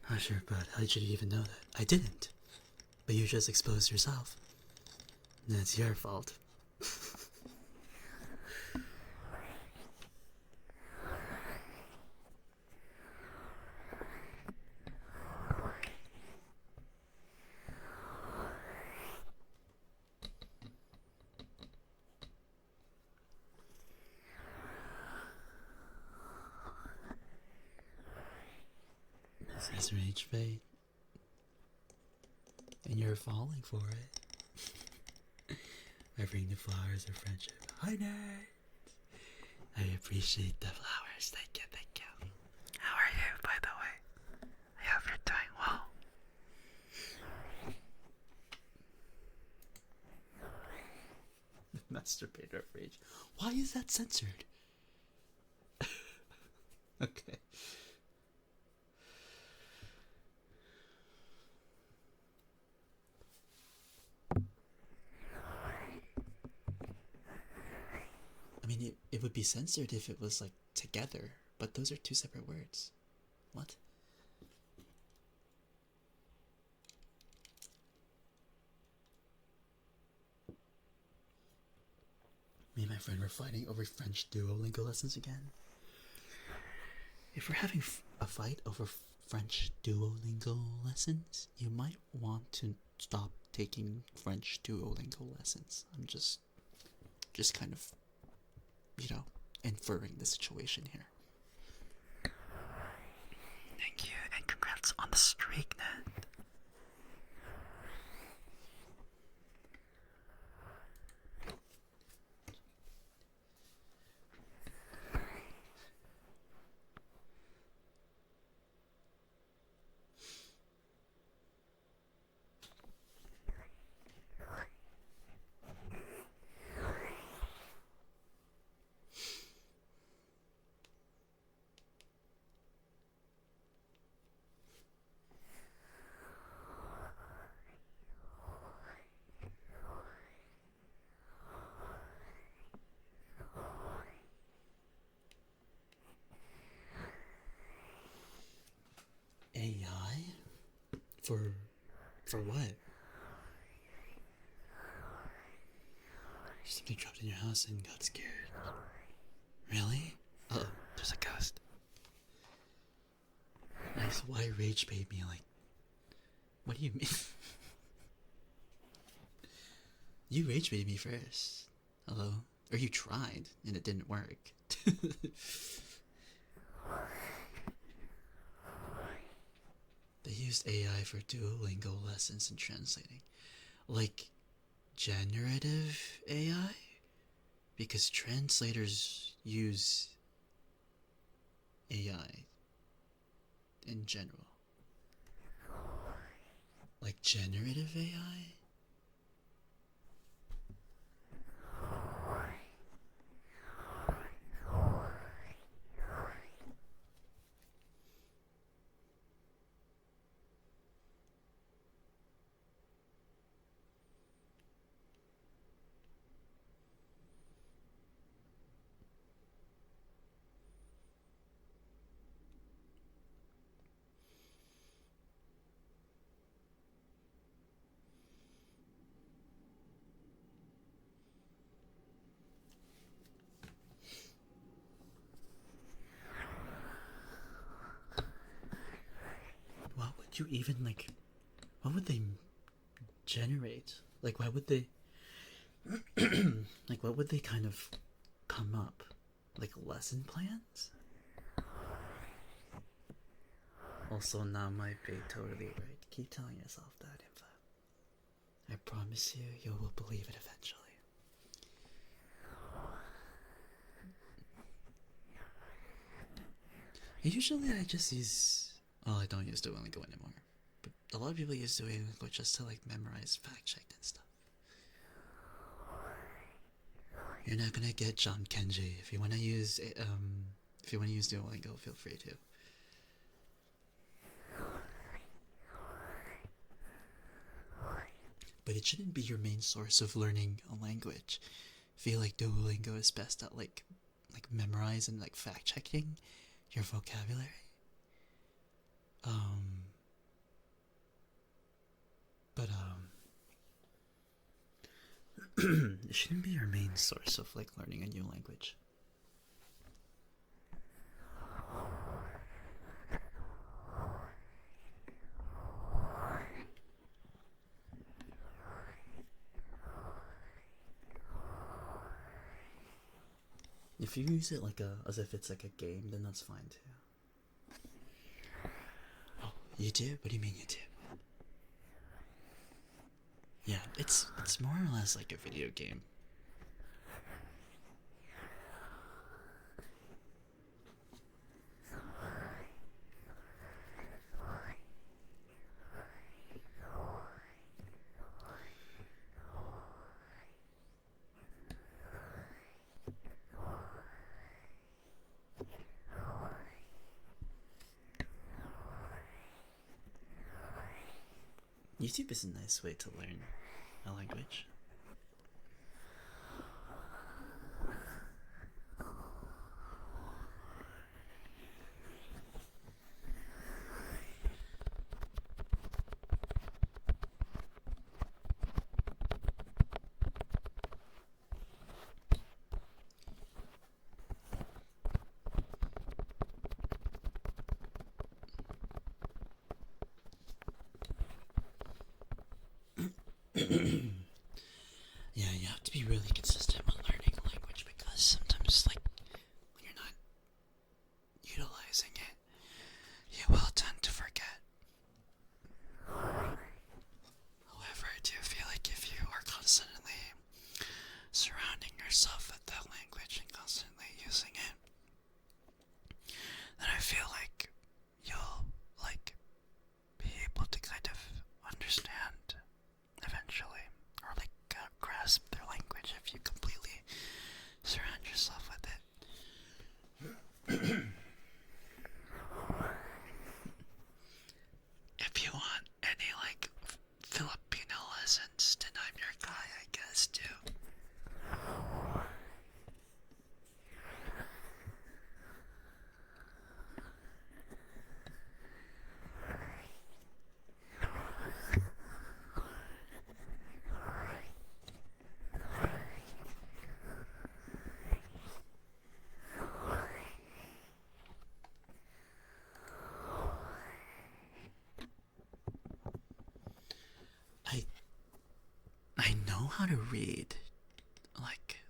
Not sure, but how did you even know that? I didn't. But you just exposed yourself. That's your fault. This is rage bait. And you're falling for it. I bring the flowers of friendship. Hi, Nerd. I appreciate the flowers. Thank you, thank you. How are you, by the way? I hope you're doing well. Masturbator of rage. Why is that censored? Okay. I mean, it would be censored if it was like together, but those are two separate words. What? Me and my friend were fighting over French Duolingo lessons again. If we're having a fight over French Duolingo lessons, you might want to stop taking French Duolingo lessons. I'm just kind of, inferring the situation here. Thank you, and congrats on the streak, Ned. For what? Something dropped in your house and got scared. Really? Uh-oh, there's a ghost. Nice. Why rage bait me? Like, what do you mean? You rage baited me first. Hello? Or you tried and it didn't work. They used AI for Duolingo lessons and translating. Like generative AI? Because translators use AI in general. Like generative AI? What would you even like? What would they generate? Like, why would they? Like, what would they kind of come up? Like lesson plans? Also, now might be totally right. Keep telling yourself that info. I promise you will believe it eventually. Usually I just use... Well, I don't use Duolingo anymore. But a lot of people use Duolingo just to like memorize fact check and stuff. You're not gonna get John Kenji. If you wanna use Duolingo, feel free to. But it shouldn't be your main source of learning a language. I feel like Duolingo is best at like memorize and like fact checking your vocabulary. But it shouldn't be your main source of like learning a new language. If you use it like as if it's like a game, then that's fine too. Oh, YouTube? What do you mean YouTube? Yeah, it's more or less like a video game. YouTube is a nice way to learn a language. Yeah, you have to be really consistent when learning a language because sometimes, like, when you're not utilizing it, you will tend to forget. However, I do feel like if you are constantly surrounding yourself with that language and constantly using it, then I feel like you'll, like, be able to kind of understand eventually, or like grasp their language if you completely surround yourself with it. how to read, like,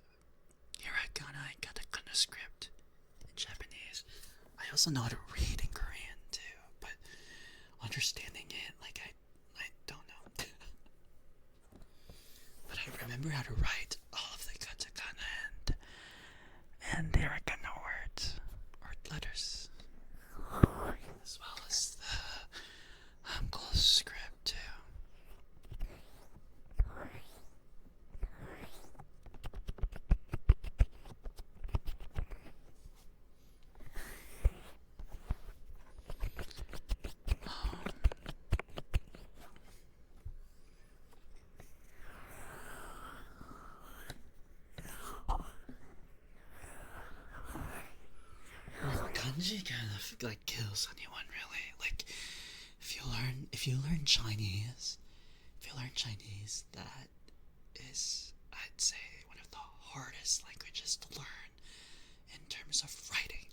hiragana and katakana script in Japanese. I also know how to read in Korean too, but understanding it, like, I don't know. But I remember how to write all of the katakana and hiragana words or letters, as well as the close script too. Kanji kind of like kills anyone, really. Like, if you learn Chinese, that is, I'd say, one of the hardest languages to learn in terms of writing.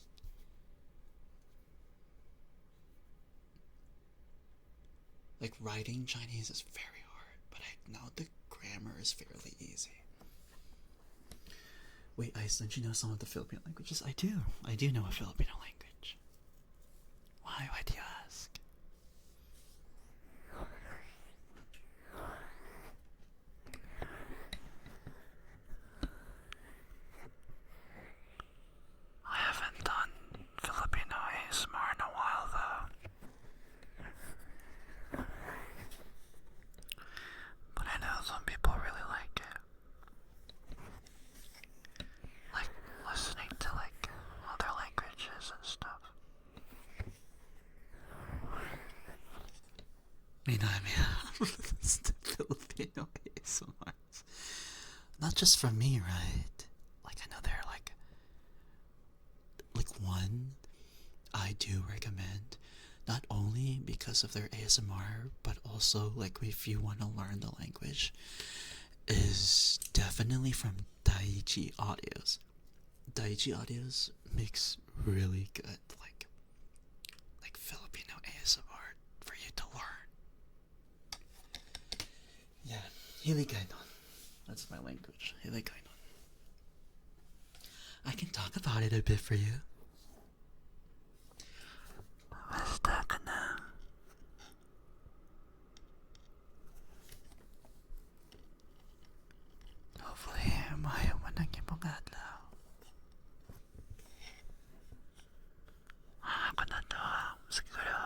Like, writing Chinese is very hard, but I know the grammar is fairly easy. Wait, Ice, don't you know some of the Filipino languages? I do. I do know a Filipino language. Why? Why do you ask? I haven't done Filipino ASMR in a while, though. But I know some people really like it. Like listening to like other languages and stuff. Listen to Filipino ASMRs. Not just from me, right? Like, I know they're like one I do recommend, not only because of their ASMR, but also like if you want to learn the language, is definitely from Daiichi Audios. Daiichi Audios makes really good like Filipino ASMR for you to learn. Yeah, Hiligainon. That's my language. Hiligainon. I can talk about it a bit for you. Basta ka na. Hopefully, mayo mo ng ibang adlaw. Ako na to, siguro.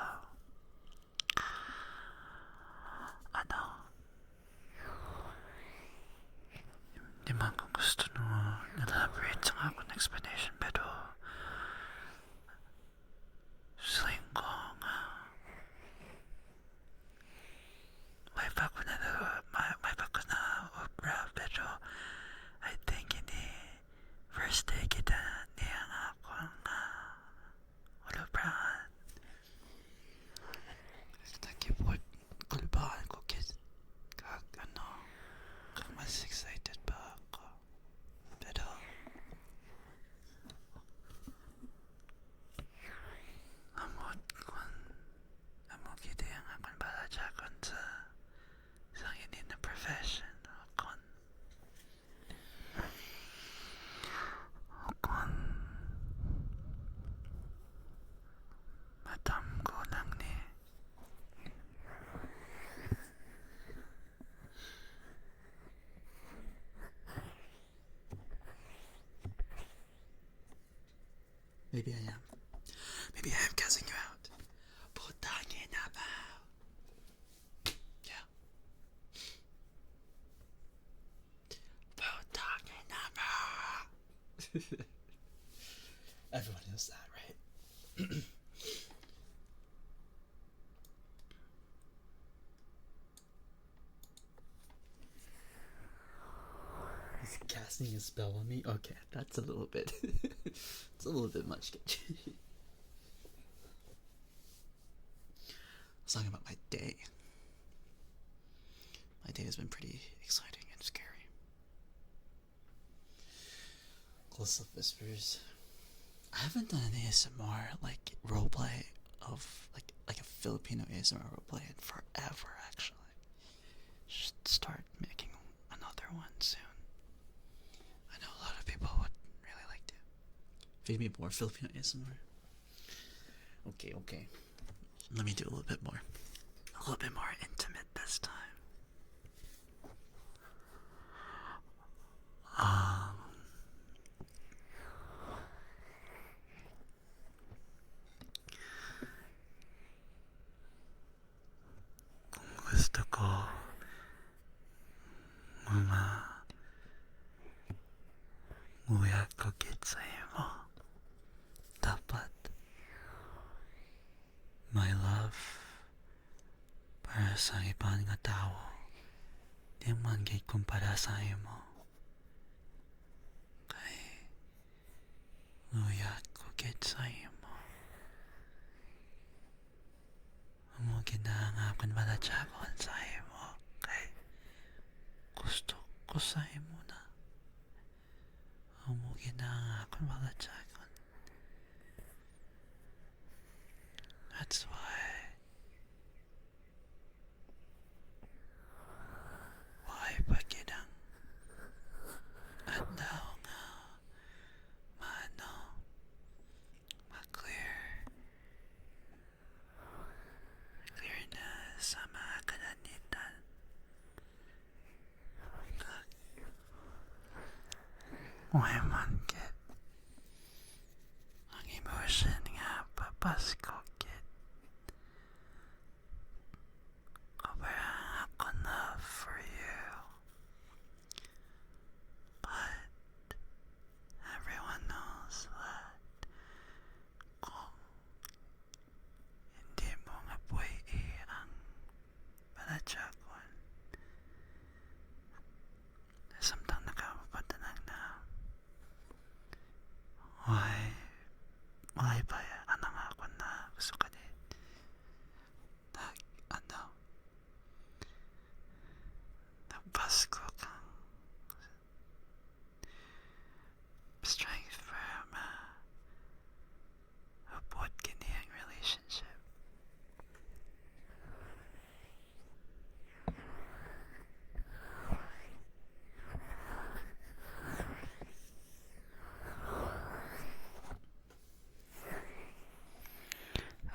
Ano? Di man kung gusto no elaborate sa akong explanation, pero feeling ko nga may bago na opera, pero I think ini first day kita niya nga ako nga ulubrahan. Nakipot kulbahan ko kag mas excited pa ako, pero amot kita yung akong balajakon sa isang hindi na profession akon matam ko lang ni maybe I am. Maybe I am cussing you out. Putangin na ba? Yeah. Putangin na ba? Everyone knows that, right? He's casting a spell on me? Okay, that's a little bit it's a little bit much. I was talking about my day. My day has been pretty exciting and scary. Close Up Whispers. I haven't done an ASMR like roleplay of like a Filipino ASMR roleplay in forever, actually. Should start making another one soon. I know a lot of people would really like to. Feed me more Filipino ASMR. Okay, okay. Let me do a little bit more. A little bit more intimate this time. Gusto ko mga nguyak kagit sa'yo mo. Dapat my love para sa ibang nga tao di man gay kumpara sa'yo mo. Kay nguyak kagit sa'yo mo. Mo ginangapan malatsagon sa'yo mo. Kay gusto ko sa'yo mo na. Mo ginangapan malatsagon. That's why pa ginang adlaw nga mano ma-clear na sa mga kananitan. Why man kit ang emotion nga papasko kit over ang ako love for you. But everyone knows that kung hindi mo nga pwede ang malatsagon, samtang nakapatanang na why ba anang ako na gusto ka din nagpasko kang strength for upod kini ang relationship.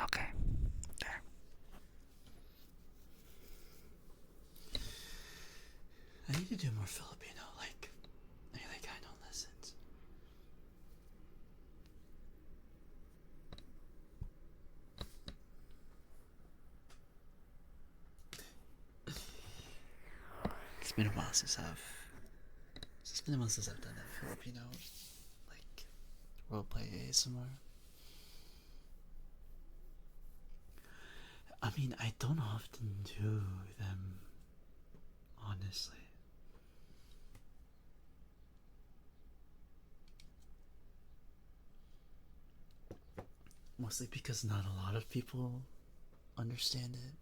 Okay, there. I need to do more Filipino, like I know lessons. It's been a while since I've done a Filipino like roleplay ASMR. I mean, I don't often do them, honestly. Mostly because not a lot of people understand it.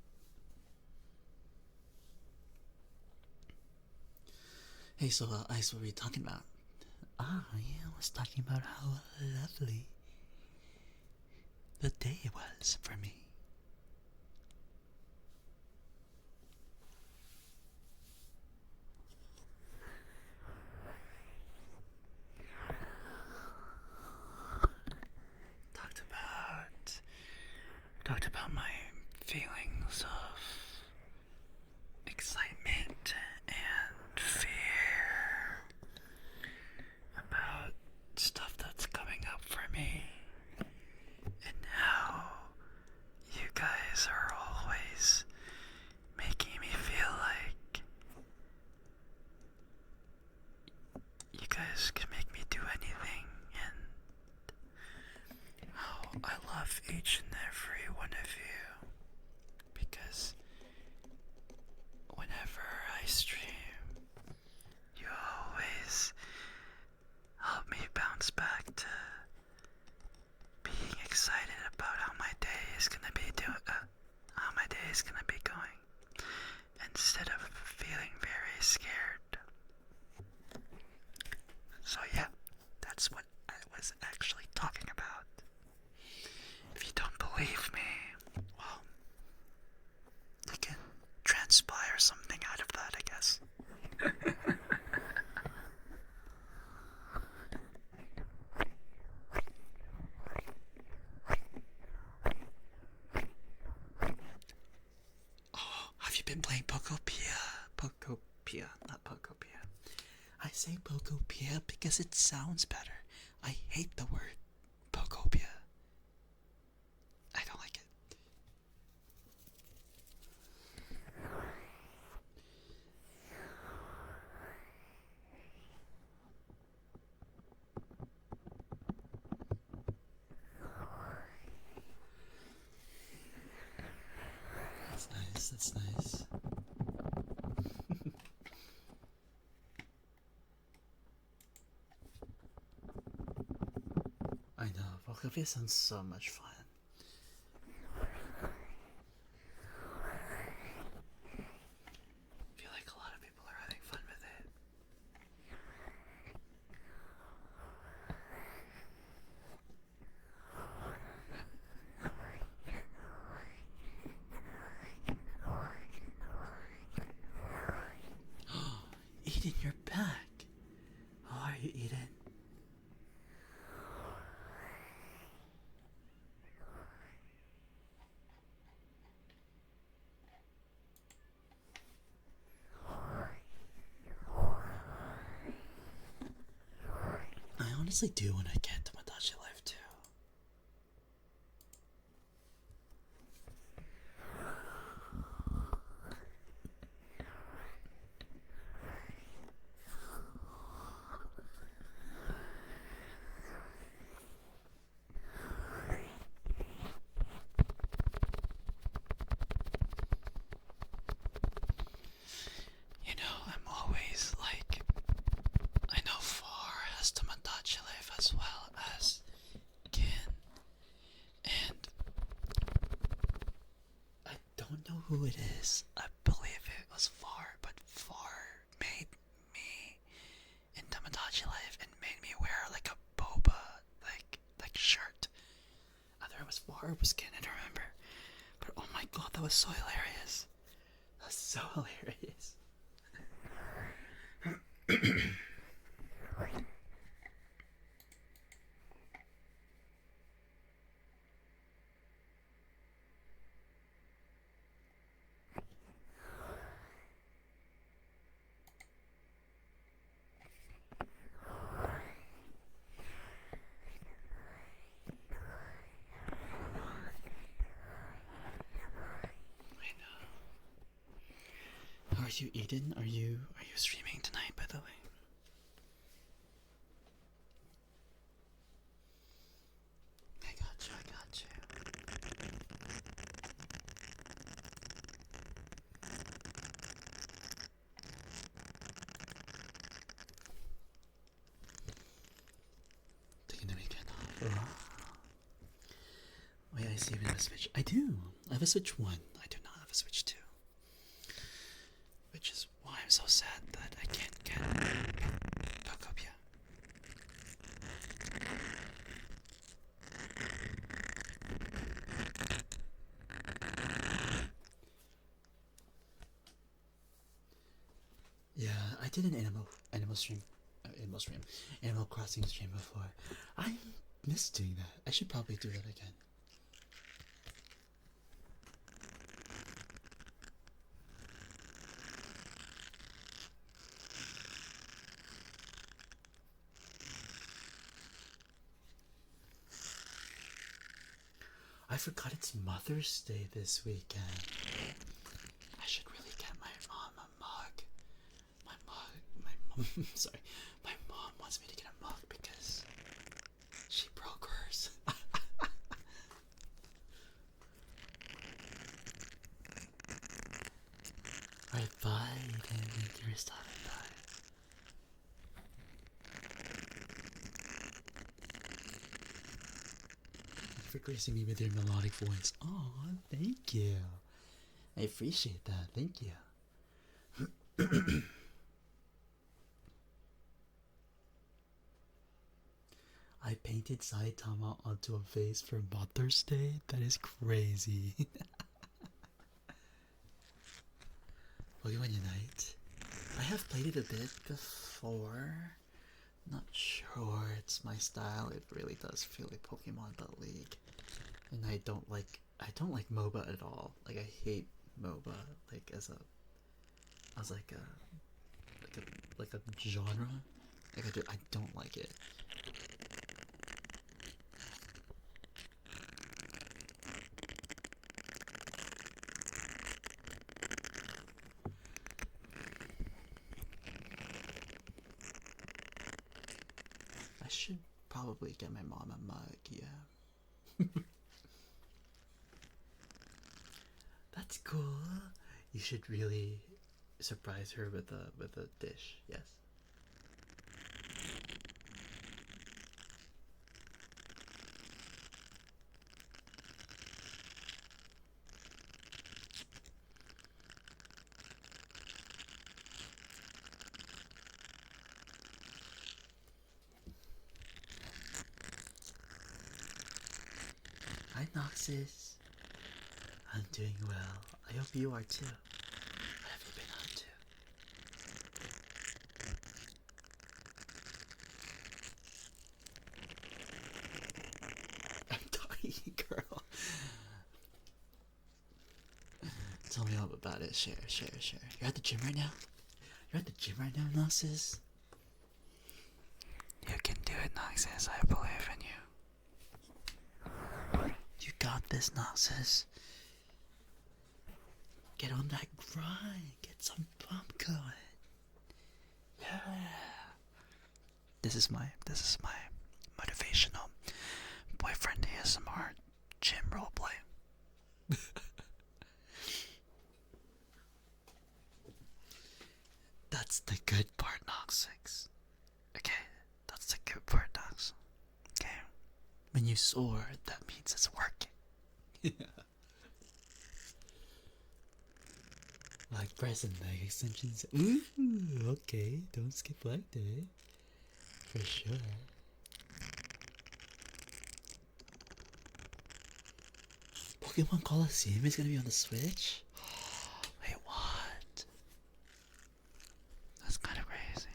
Hey, so Ice, what were you talking about? Yeah, I was talking about how lovely the day was for me. Talked about my feelings of excitement and fear about stuff that's coming up for me, and how you guys are always making me feel like you guys can make me do anything, and how I love each and every one of you, because whenever I stream, you always help me bounce back to being excited about how my day is gonna be going, instead of feeling very scared. So yeah, that's what I was actually talking about. If you don't been playing Pokopia. Pokopia, not Pokopia. I say Pokopia because it sounds better. I hate the word Pokopia. I don't like it. That's nice, that's nice. I know, Pokopia sounds so much fun. I feel like a lot of people are having fun with it. Eden, you're back. How are you, Eden? I honestly do want to get to Madachi Life too. You know, I'm always like, I know Far has Tomodachi Life as well as Kin, and I don't know who it is. I believe it was Far, but Far made me in Tomodachi Life and made me wear like a boba like shirt. Either it was Far or it was Kin, I don't remember. But oh my god, that was so hilarious. That was so hilarious. I know. How are you, Eden? Are you streaming tonight, by the way? I got you. I got you. Taking the weekend off. Wait, I see you have a Switch. I do. I have a Switch 1. I do not have a Switch 2. Which is why I'm so sad that I can't get Pokopia. Yeah, I did an Animal Crossing stream before. I miss doing that. I should probably do that again. I forgot it's Mother's Day this weekend. I should really get my mom a mug. My mom, sorry. My mom wants me to get a mug because she broke hers. Alright, bye. Thank you for stopping by. For gracing me with your melodic voice. Oh, thank you. I appreciate that. Thank you. I painted Saitama onto a vase for Mother's Day? That is crazy. Pokemon Unite. I have played it a bit before. Not sure it's my style. It really does feel like Pokemon but League. And I don't like MOBA at all. Like I hate MOBA like as a like a genre. Like I don't like it. I should probably get my mom a mug, yeah. That's cool. You should really surprise her with a dish, yes. Hi Noxus. I'm doing well. I hope you are too. What have you been up to? I'm dying, girl. Tell me all about it. Share. You're at the gym right now? You're at the gym right now, Noxus? You can do it, Noxus. I believe in you. You got this, Noxus. Get on that grind. Get some pump going. Yeah. This is my motivational boyfriend ASMR gym roleplay. That's the good part, Nox6. Okay, that's the good part, Nox. Okay, when you soar, that means it's working. Like pressing leg extensions. Ooh, okay, don't skip leg day. For sure. Pokemon Coliseum is gonna be on the Switch? Wait, what? That's kind of crazy.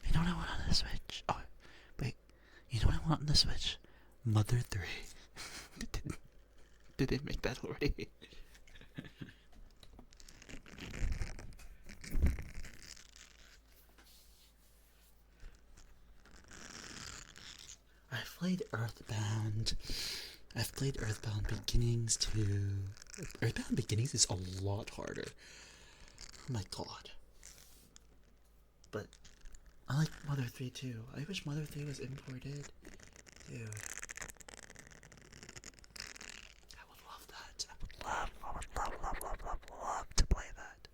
You know what I want on the Switch? Oh, wait. You know what I want on the Switch? Mother 3. Did they make that already? I've played Earthbound. I've played Earthbound Beginnings too. Earthbound Beginnings is a lot harder. Oh my god. But I like Mother 3 too. I wish Mother 3 was imported. Dude. I would love that. I would love to play that.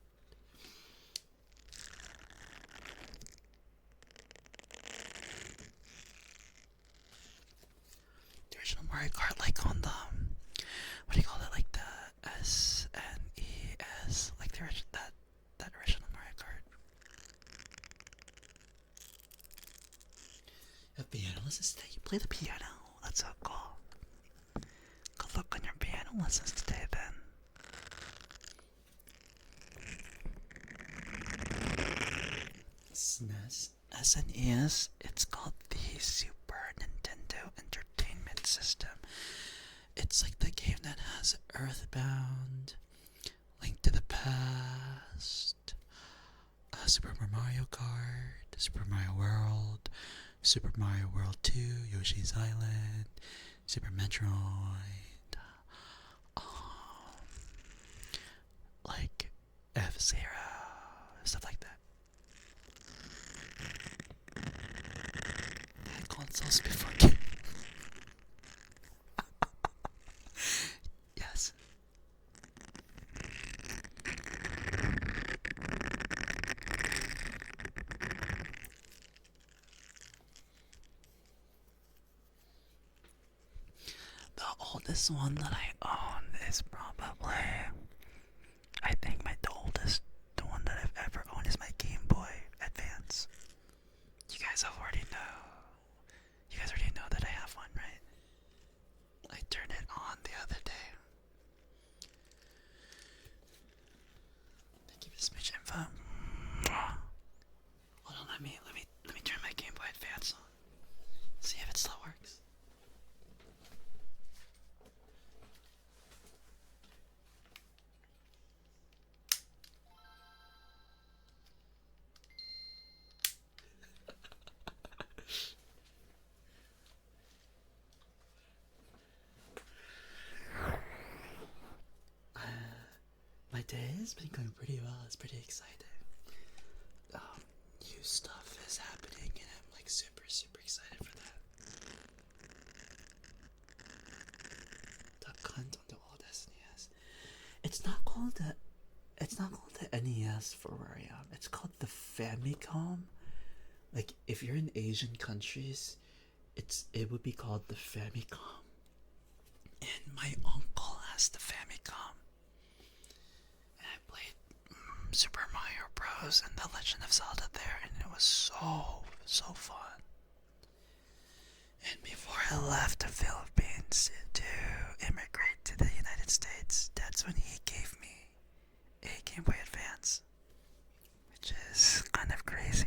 The original Mario Kart, like on the, what do you call it, like the SNES, like the that original Mario Kart. A piano lessons today? You play the piano? That's so cool. Good luck on your piano lessons today, then. SNES? SNES? It's called the Super Nintendo Entertainment System. It's like the game that has Earthbound, Link to the Past, Super Mario Kart, Super Mario World, Super Mario World 2, Yoshi's Island, Super Metroid, like F-Zero, stuff like that. And consoles before games. Yes. The oldest one that I own is probably, I think the oldest one that I've ever owned is my Game Boy Advance. You guys already know. You guys already know that I have one, right? I turned it on the other day. Thank you for this much info. Hold on, let me turn my Game Boy Advance on. See if it still works. has been going pretty well. It's pretty exciting. New stuff is happening, and I'm like super excited for that. That cunt on the old SNES. It's not called the. It's not called the NES for where I am. It's called the Famicom. Like if you're in Asian countries, it would be called the Famicom. And my uncle has the Famicom. And I played Super Mario Bros. And The Legend of Zelda there, and it was so fun. And before I left the Philippines to immigrate to the United States, that's when he gave me a Game Boy Advance, which is kind of crazy.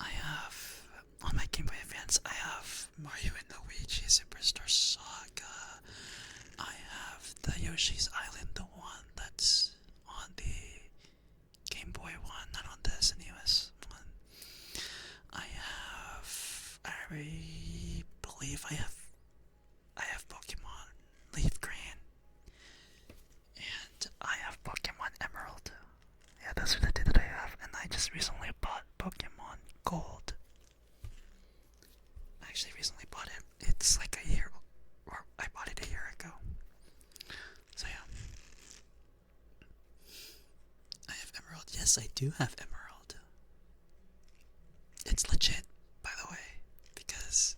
I have, on my Game Boy Advance, I have Mario and Luigi Superstar Saga. I have the Yoshi's Island, the one that's on the Game Boy one, not on the SNES one. I believe I have Pokemon Leaf Green, and I have Pokemon Emerald. Yeah, those are the two that I have, and I just recently bought Pokemon Gold. I actually recently bought it. It's like a year, or I bought it a year ago. So yeah. I have Emerald. Yes, I do have Emerald. It's legit, by the way, because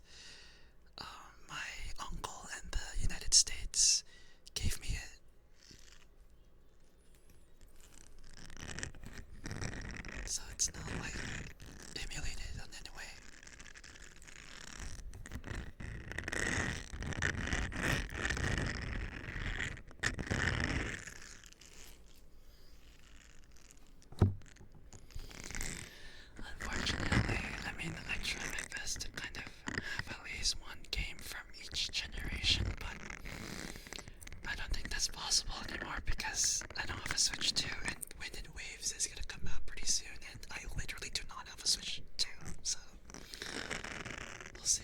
my uncle in the United States gave me it. So it's not like emulated in any way. Unfortunately, I mean, I try my best to kind of have at least one game from each generation, but I don't think that's possible anymore because I don't have a Switch 2, and Wind and Waves is gonna come out pretty soon, and I literally do not have a Switch 2, so we'll see.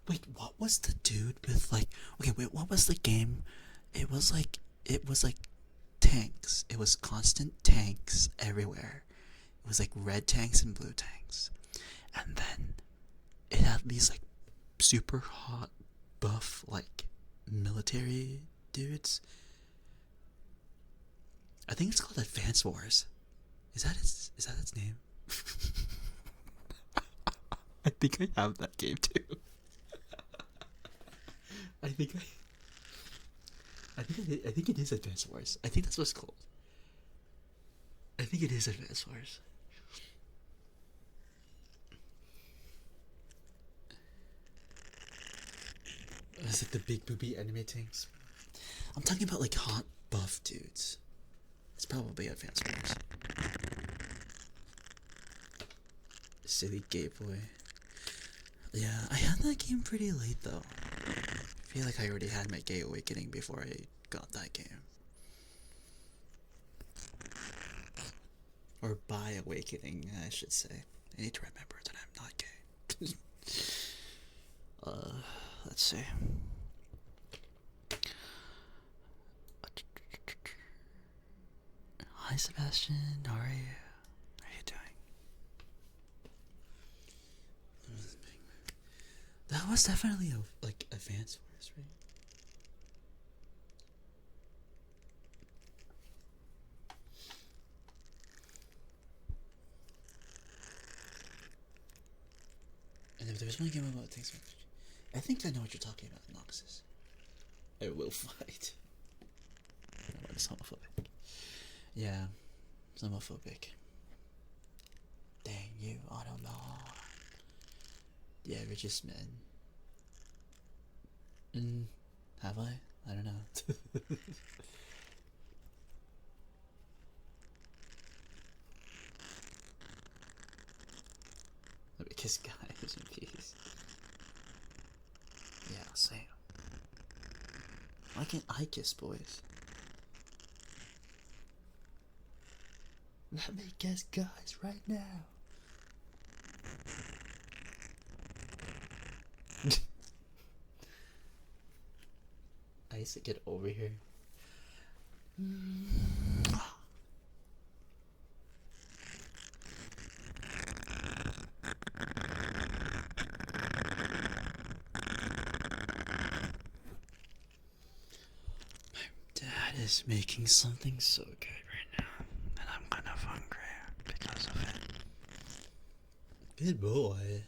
Wait, what was the dude with like? Okay, wait, what was the game? It was like tanks. It was constant tanks everywhere. It was like red tanks and blue tanks, and then it had these like super hot, buff like military dudes. I think it's called Advance Wars. Is that its name? I think I have that game too. I think it is Advance Wars. I think that's what it's called. I think it is Advance Wars. Is it the big booby enemy tanks? I'm talking about like hot buff dudes. It's probably Advance Wars. Silly gay boy. Yeah, I had that game pretty late though. I feel like I already had my gay awakening before I got that game. Or by awakening, I should say. I need to remember that I'm not gay. Let's see. Hi Sebastian, how are you? How are you doing? That was definitely like Advance Wars, right? And if there's one game about things, I think I know what you're talking about, Noxus. I will fight. Oh, it's homophobic. Yeah, it's homophobic. Dang you, Autobot. Yeah, richest man. Have I? I don't know. Let me kiss guys in peace. Yeah, same. Why can't I kiss boys? Let me kiss guys right now. I used to get over here. Dad is making something so good right now, and I'm kind of hungry because of it. Good boy.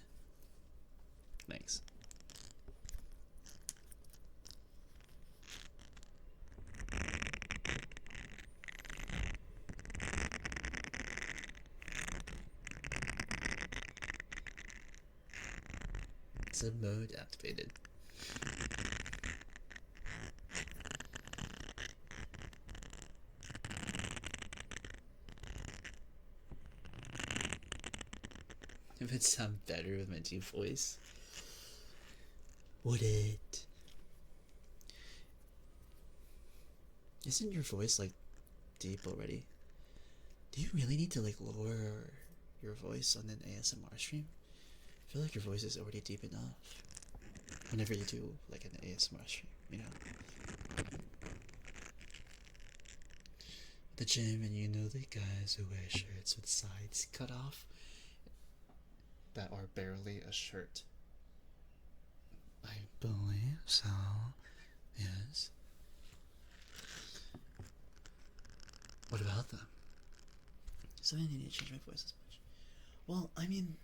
Thanks. Sub mode activated. If it sound better with my deep voice, would it? Isn't your voice like deep already? Do you really need to like lower your voice on an ASMR stream? I feel like your voice is already deep enough. Whenever you do like an ASMR stream, you know. The gym, and you know the guys who wear shirts with sides cut off that are barely a shirt. I believe so. Yes. What about them? So I need to change my voice as much. Well, I mean,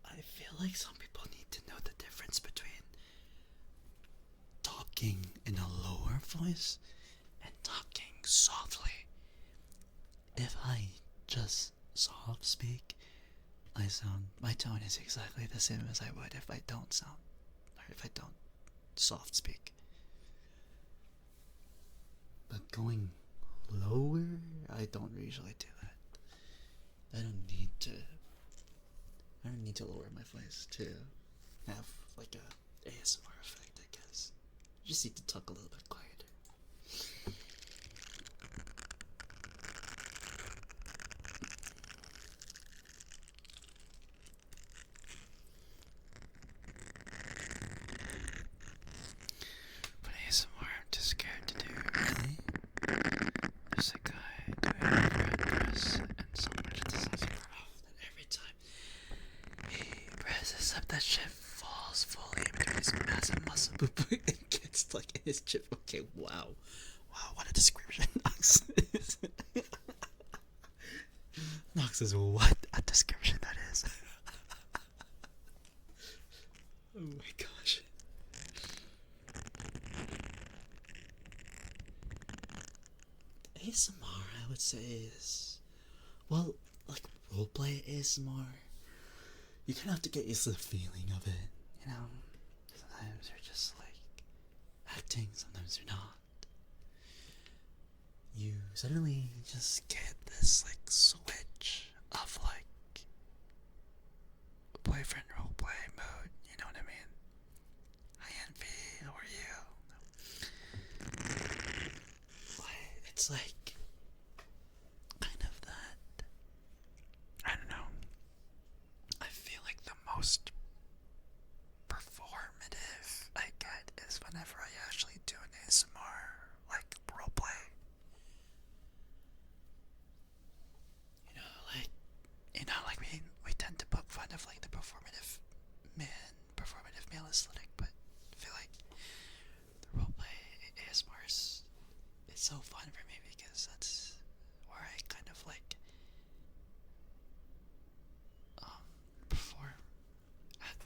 I feel like some people need to know the difference between talking in a lower voice and talking softly. If I just soft speak, my tone is exactly the same as I would if I don't sound, or if I don't soft speak. But going lower, I don't usually do that. I don't need to lower my voice to have like a ASMR effect, I guess. You just need to talk a little bit quieter. But ASMR, I'm just scared to do. Really? There's a guy doing a red press, and someone just decides to turn off. And every time he presses up, that shit falls fully into his massive muscle boop and gets like in his chip. Okay, wow. Wow, what a description, Nox is. Nox is what a description that is. Oh my gosh. ASMR, I would say, is, well, like roleplay ASMR. You kind of have to get used to the feeling of it, you know? Sometimes you're just like acting, sometimes you're not. You suddenly just get this like switch of like boyfriend roleplay mode, you know what I mean? I envy, or you. It's like kind of that. I don't know. I feel like the most performative I get is whenever I actually do an ASMR like roleplay. Like we tend to poke fun of like the performative male aesthetic, but I feel like the roleplay ASMR is so fun for me because that's where I kind of like perform at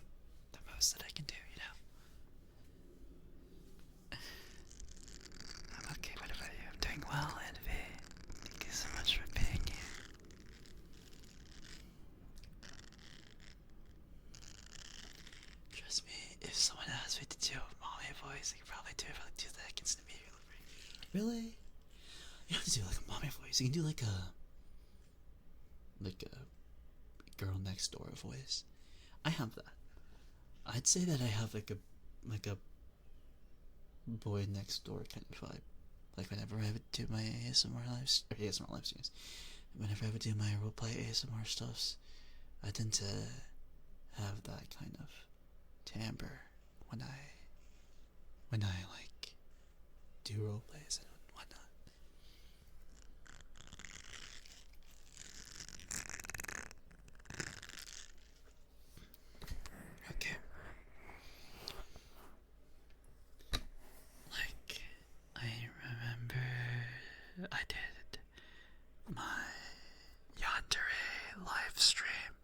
the most that I can do, you know. I'm okay, what about you? I'm doing well, Envy. Thank you so much for being here. Trust me, if someone asked me to do a mommy voice, I could probably do it for like 2 seconds and immediately. Really? You don't have to do like a mommy voice. You can do like a girl next door voice. I have that. I'd say that I have like a boy next door kind of vibe. Like whenever I would do my ASMR live streams, whenever I would do my roleplay ASMR stuffs, I tend to have that kind of timbre when I like do roleplays and whatnot. Okay. Like, I remember I did my Yandere live stream,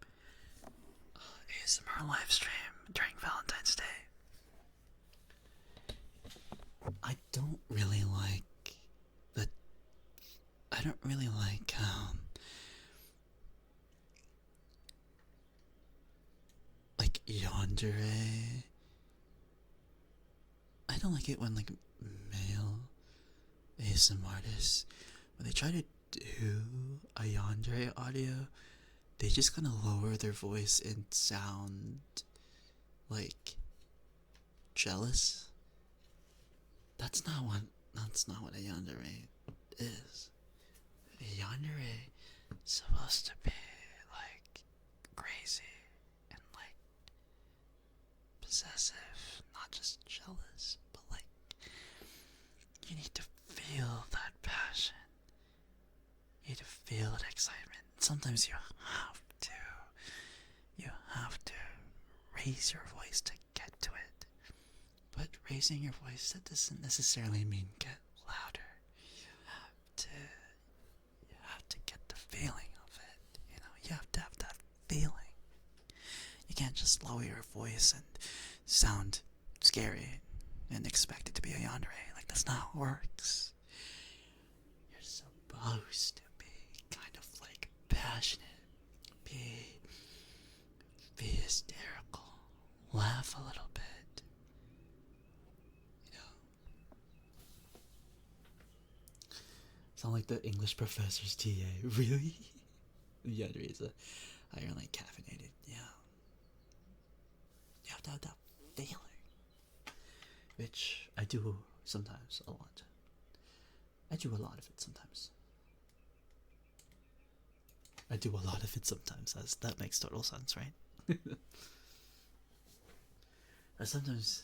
ASMR live stream during Valentine's Day. I don't really like the. I don't really like like yandere. I don't like it when like male ASMR artists, when they try to do a yandere audio, they just kind of lower their voice and sound like jealous. That's not what a yandere is. A yandere is supposed to be like crazy and like possessive, not just jealous, but like you need to feel that passion. You need to feel that excitement. Sometimes you have to raise your voice to get to it. But raising your voice, that doesn't necessarily mean get louder. You have to get the feeling of it. You know, you have to have that feeling. You can't just lower your voice and sound scary and expect it to be a yandere. Like, that's not how it works. You're supposed to be kind of like passionate, be hysterical, laugh a little bit. You know, sound like the English professor's TA. Really? Yeah, there is a higher like caffeinated. Yeah, you have to have that feeling, which I do sometimes a lot. I do a lot of it sometimes. I do a lot of it sometimes. That makes total sense, right? I sometimes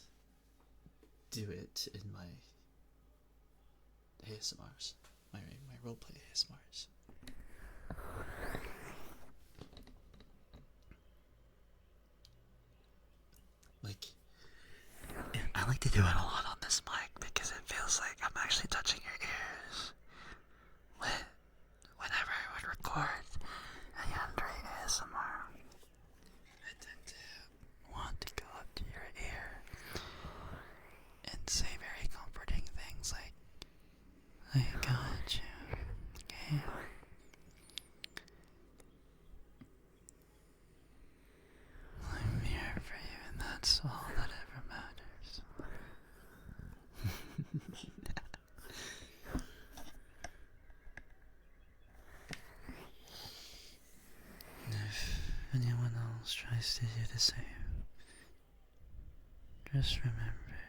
do it in my ASMRs, my roleplay ASMRs. Like, I like to do it a lot on this mic because it feels like I'm actually touching your ears. Whenever I would record a Yandere ASMR, I tend to want to go up to your ear and say very comforting things like, I got you, okay? I'm here for you, and that's all that ever matters. If anyone else tries to do the same, just remember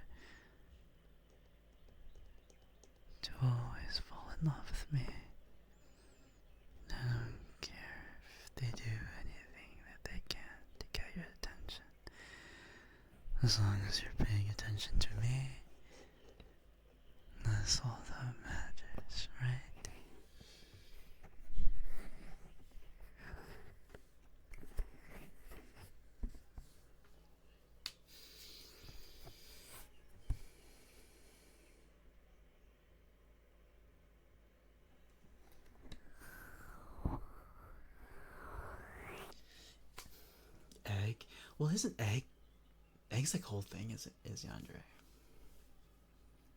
to always fall in love with me. I don't care if they do anything that they can to get your attention. As long as you're paying attention to me, that's all that matters, right? Egg? Well, isn't Egg's like whole thing is Yandere.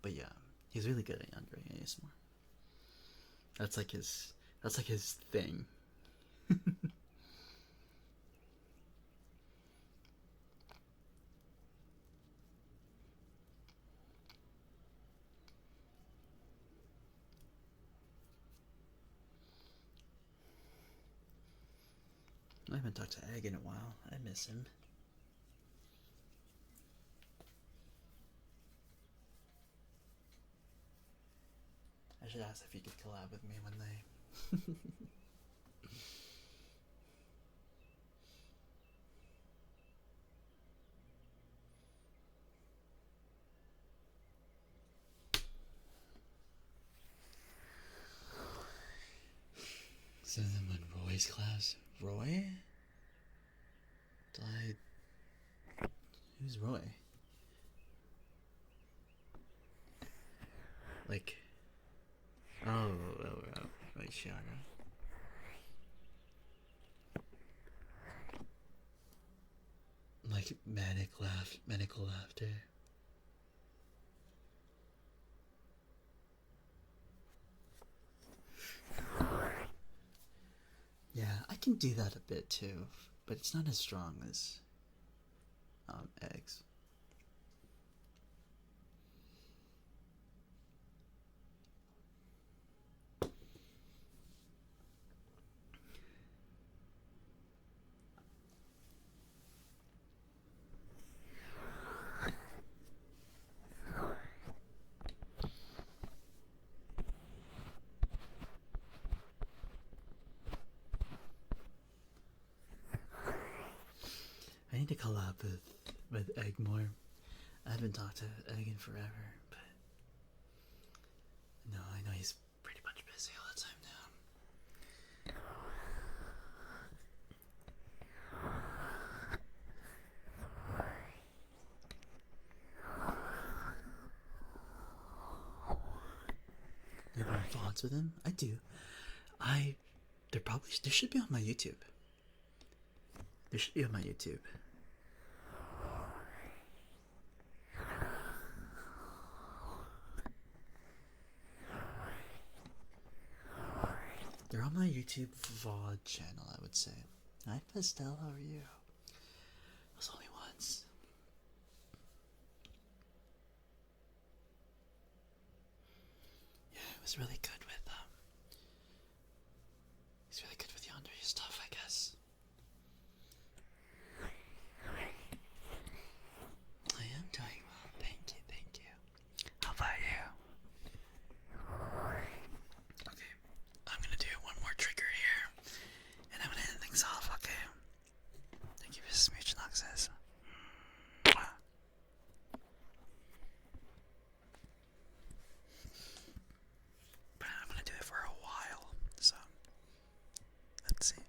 But yeah, he's really good at Yandere ASMR. That's like his thing. I haven't talked to Egg in a while. I miss him. I should ask if he could collab with me one day. So then when Roy's class, Roy? Died. Who's Roy? Like, right, Chiara. Like medical laughter. Yeah, I can do that a bit too, but it's not as strong as eggs. I need to collab with Egg more. I haven't talked to Egg in forever, but no, I know he's pretty much busy all the time now. You have any thoughts with him? I do. There should be on my YouTube. There should be on my YouTube. They're on my YouTube VOD channel, I would say. Hi, Pastel, how are you? It was only once. Yeah, it was really good with he's really good with Yandere stuff, I guess. I am doing well, thank you, thank you. How about you? Okay, I'm gonna do one more trigger here, and I'm gonna end things off, okay? Thank you for smooch noxes. But I'm gonna do it for a while, so let's see.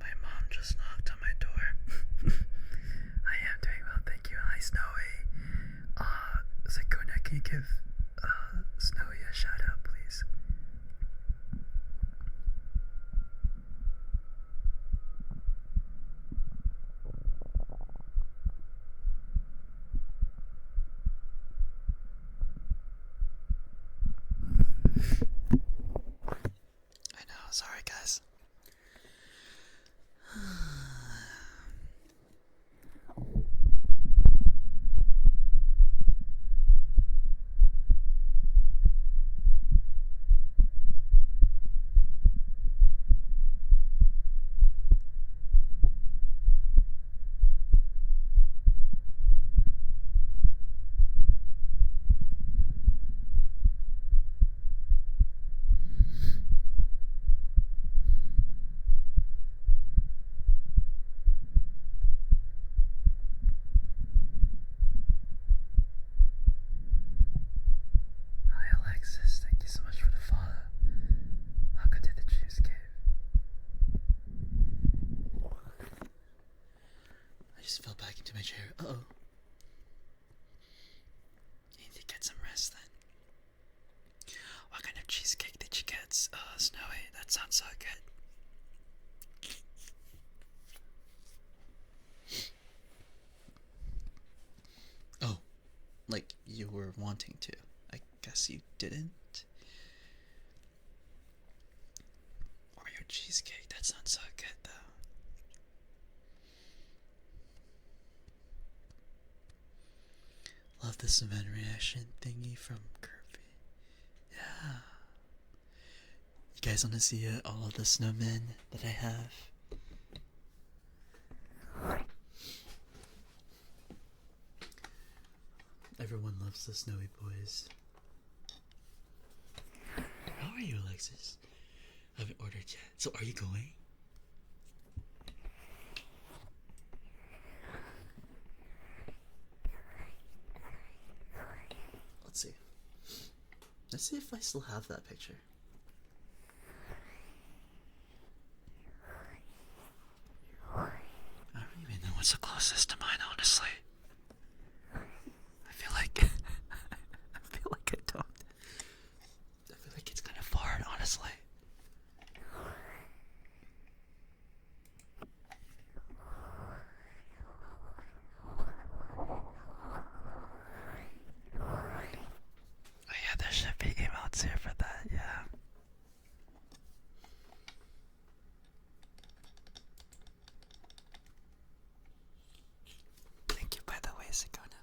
My mom just knocked on my door. I am doing well, thank you. Hi, Snowy. Sakuna, can you give Snowy a shout out, please? I know, sorry guys. you were wanting to. I guess you didn't. Oreo cheesecake, that sounds so good though. Love the cement reaction thingy from Kirby. Yeah. You guys want to see all of the snowmen that I have? Everyone loves the snowy boys. How are you, Alexis? I haven't ordered yet. So are you going? Let's see. Let's see if I still have that picture. I don't even know what's the closest to mine, honestly. I feel like I feel like I don't. I feel like it's kind of far, honestly. Oh yeah, there should be emotes here for that, yeah. Thank you, by the way, Sakona.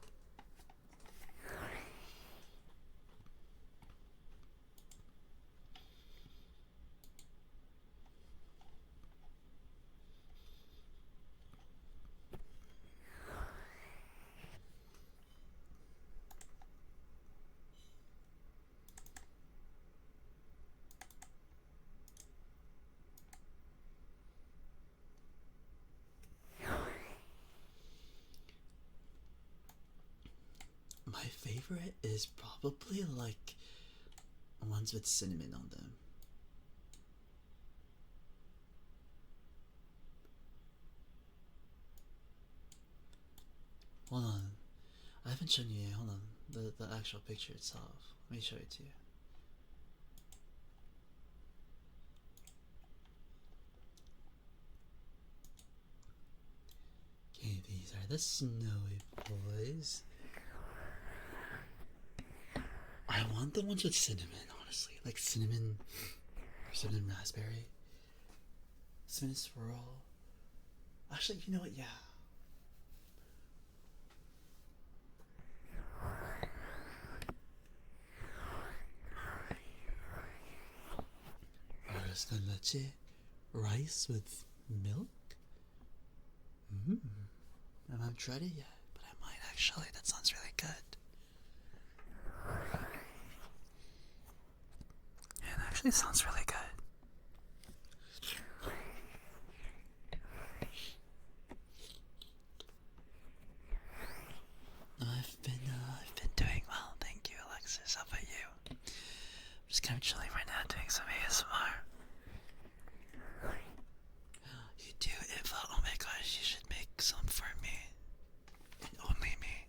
My favorite is probably like ones with cinnamon on them. Hold on. I haven't shown you yet. Hold on. The actual picture itself. Let me show it to you. Okay, these are the snowy boys. I want the ones with cinnamon, honestly. Like cinnamon raspberry. Cinnamon swirl. Actually, you know what? Yeah. Arroz con leche. Rice with milk? I haven't tried it yet, but I might actually. That sounds really good. Yeah, it actually sounds really good. I've been doing well, thank you, Alexis. How about you? I'm just kind of chilling right now, doing some ASMR. You do, Eva? Oh my gosh, you should make some for me, and only me.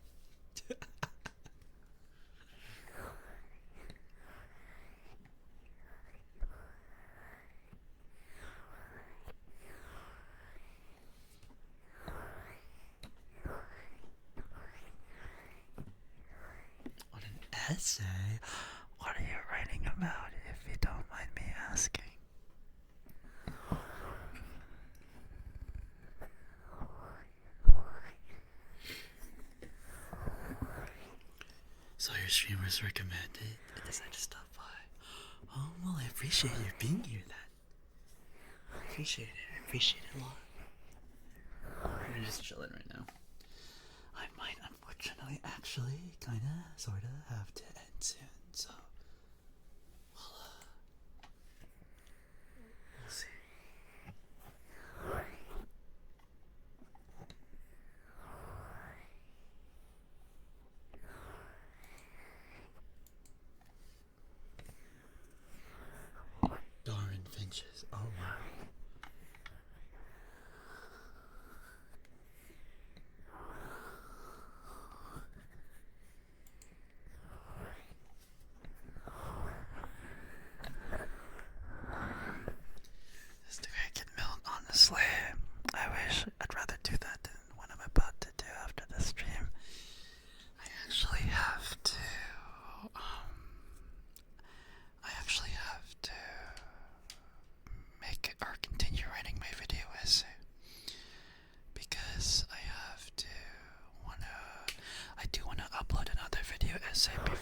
On an essay? What are you writing about, if you don't mind me asking? So your streamers recommended, and decided to stop by. Oh, well, I appreciate you being here then. I appreciate it a lot. I'm just chilling right now. I might, unfortunately, actually, kinda, sorta, have to end soon, so we'll see. Darn finches, oh wow.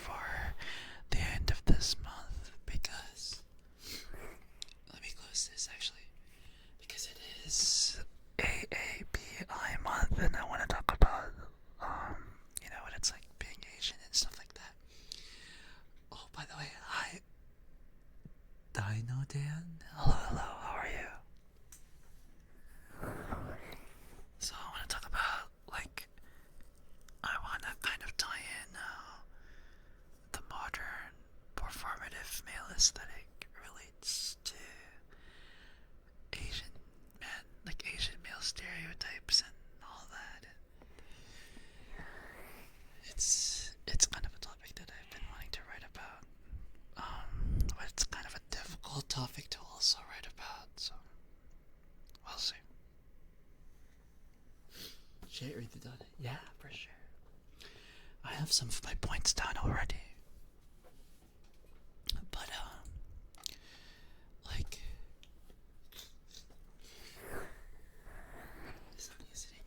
before the end of this month because let me close this actually because it is AAPI month and I want to talk about what it's like being Asian and stuff like that. Oh, by the way, hi Dino Dan. Hello, how are you? So I want to talk about I want to kind of tie in the modern performative male aesthetic relates to Asian men, like Asian male stereotypes and all that. It's kind of a topic that I've been wanting to write about. But it's kind of a difficult topic to also write about, so we'll see. Should I read it down? Yeah, for sure. I have some of my points down already. But, how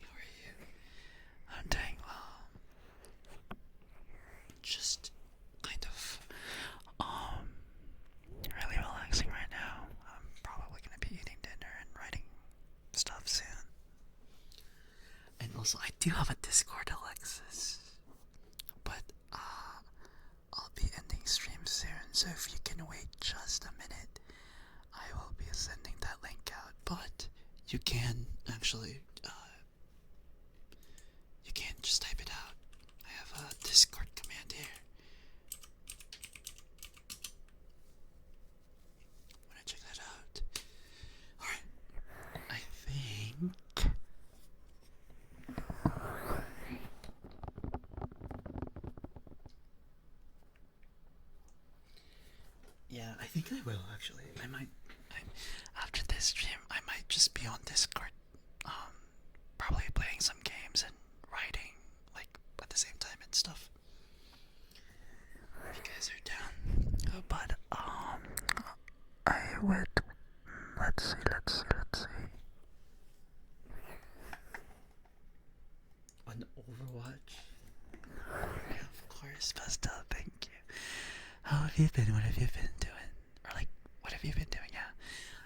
are you? I'm doing well. Just kind of, really relaxing right now. I'm probably gonna be eating dinner and writing stuff soon. And also, I do have a Discord, Alexis. But, I'll be ending stream soon, so if you can wait just a minute, I will be sending that link out. But you can actually, you can just type it out. I have a Discord command here. Wanna check that out? Alright. I think yeah, I think I will actually. After this stream, I might just be on Discord, probably playing some games and writing, at the same time and stuff. If you guys are down. But, I would, let's see. On Overwatch? Yeah, of course, Pastel, thank you. How have you been? What have you been doing? Or what have you been doing? Yeah,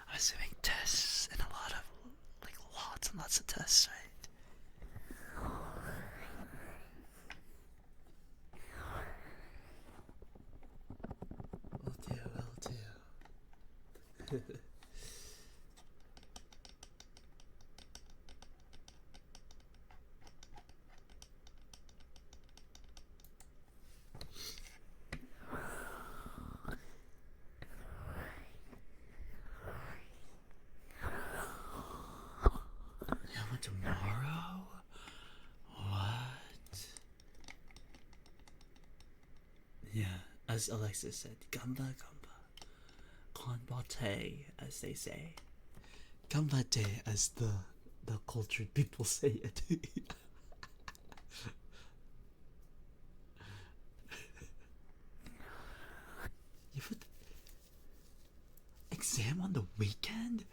I'm assuming tests and lots and lots of tests, right? Will do. Yeah, tomorrow? What? Yeah, as Alexis said, gamba. Konbate, as they say. Gambate, as the cultured people say it. You put exam on the weekend?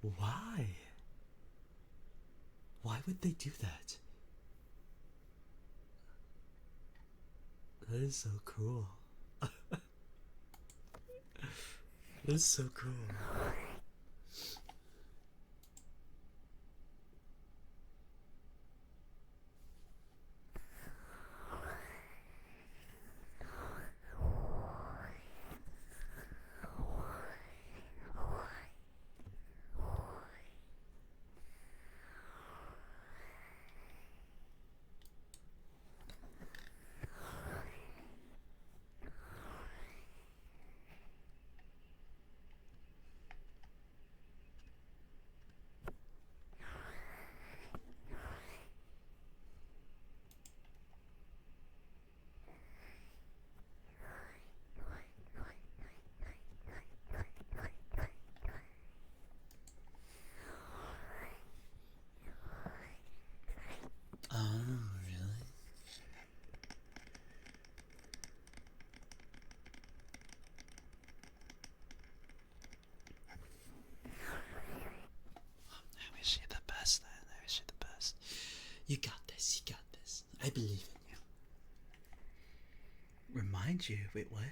Why? Why would they do that? That is so cool. That is so cool. You got this. I believe in you. Remind find you. Wait, what?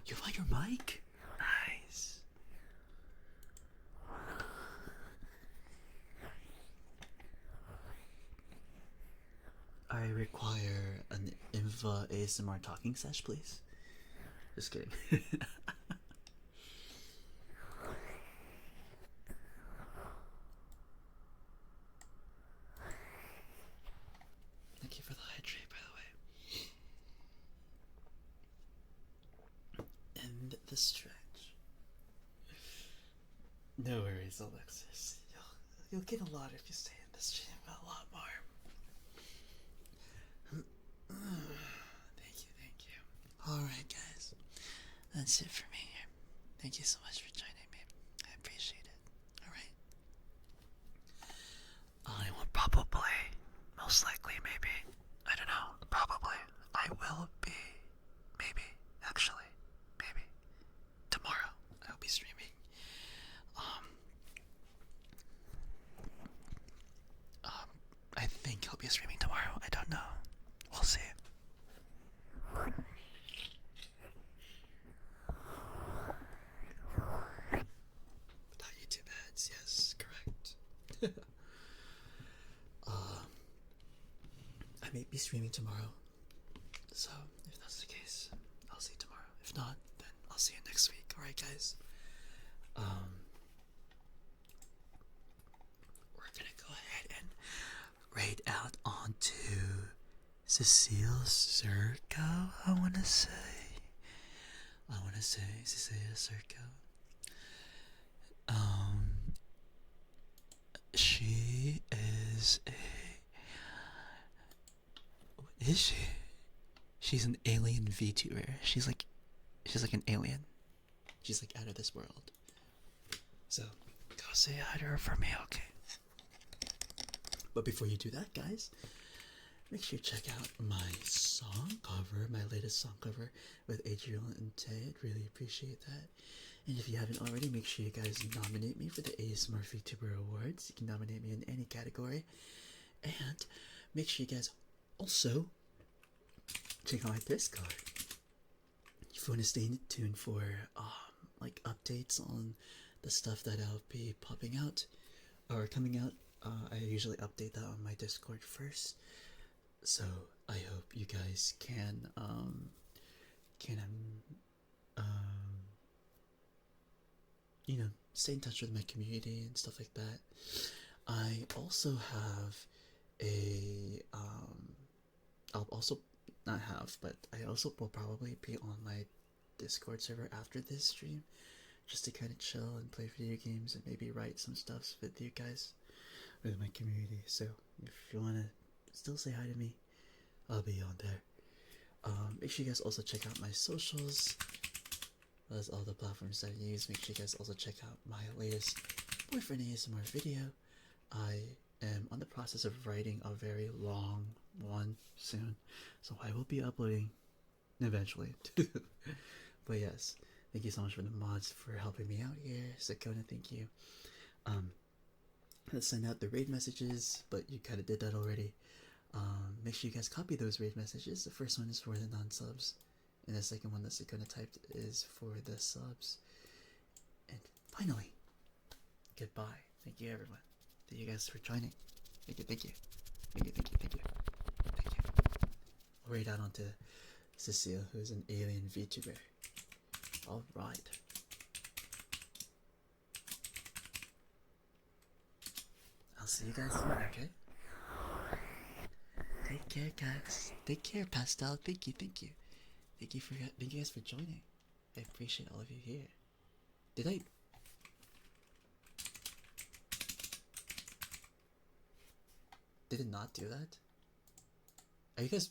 You like your mic? Nice. I require an Inva ASMR talking sesh, please. Just kidding. Thank you for the hydrate, by the way. And the stretch. No worries, Alexis. You'll get a lot if you stay in this gym. A lot more. Thank you, thank you. Alright, guys. That's it for me here. Thank you so much for joining me. I appreciate it. Alright. I will probably, most likely, maybe, I don't know, probably, I will be, maybe, actually, maybe, tomorrow, I'll be streaming. I think I'll be streaming tomorrow, I don't know, we'll see. Without YouTube ads, yes, correct. I may be streaming tomorrow, so if that's the case, I'll see you tomorrow. If not, then I'll see you next week. Alright, guys? We're gonna go ahead and raid out onto Cecile Circo, I wanna say. Cecilia Circo. She is a... What is she? She's an alien VTuber. She's like an alien. She's like out of this world. So, go say hi to her for me, okay? But before you do that, guys, make sure you check out my song cover, my latest song cover with Adriel and Tay. I'd really appreciate that. And if you haven't already, make sure you guys nominate me for the ASMR VTuber Awards. You can nominate me in any category. And make sure you guys also check out my Discord. If you want to stay tuned for like updates on the stuff that I'll be popping out or coming out, I usually update that on my Discord first. So I hope you guys can you know, stay in touch with my community and stuff like that. I also have a I'll also not have, but I also will probably be on my Discord server after this stream, just to kind of chill and play video games and maybe write some stuff with you guys, with my community. So if you want to still say hi to me, I'll be on there. Make sure you guys also check out my socials. That's all the platforms that I use. Make sure you guys also check out my latest boyfriend ASMR video. I am on the process of writing a very long one soon, so I will be uploading eventually. But yes, thank you so much for the mods for helping me out here. Sakona, thank you. Let's send out the raid messages, but you kind of did that already. Make sure you guys copy those raid messages. The first one is for the non-subs, and the second one that Sakona typed is for the subs. And finally, goodbye. Thank you, everyone. Thank you guys for joining. Thank you, thank you. Thank you, thank you, thank you. Thank you. I'll raid out onto Cecile, who's an alien VTuber. Alright. I'll see you guys soon, okay? Take care, guys. Take care, Pastel. Thank you, thank you. Thank you guys for joining. I appreciate all of you here. Did it not do that? Are you guys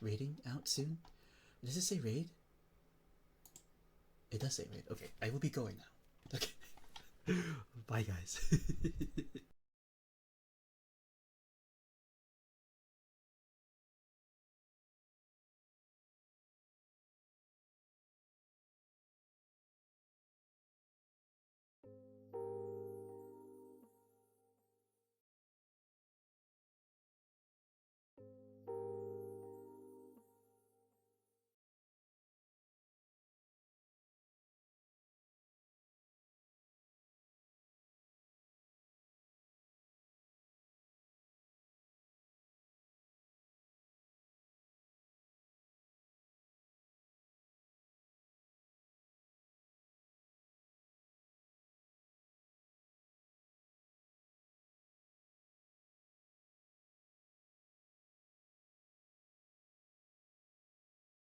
raiding out soon? Does it say raid? It does say raid. Okay, I will be going now. Okay. Bye, guys.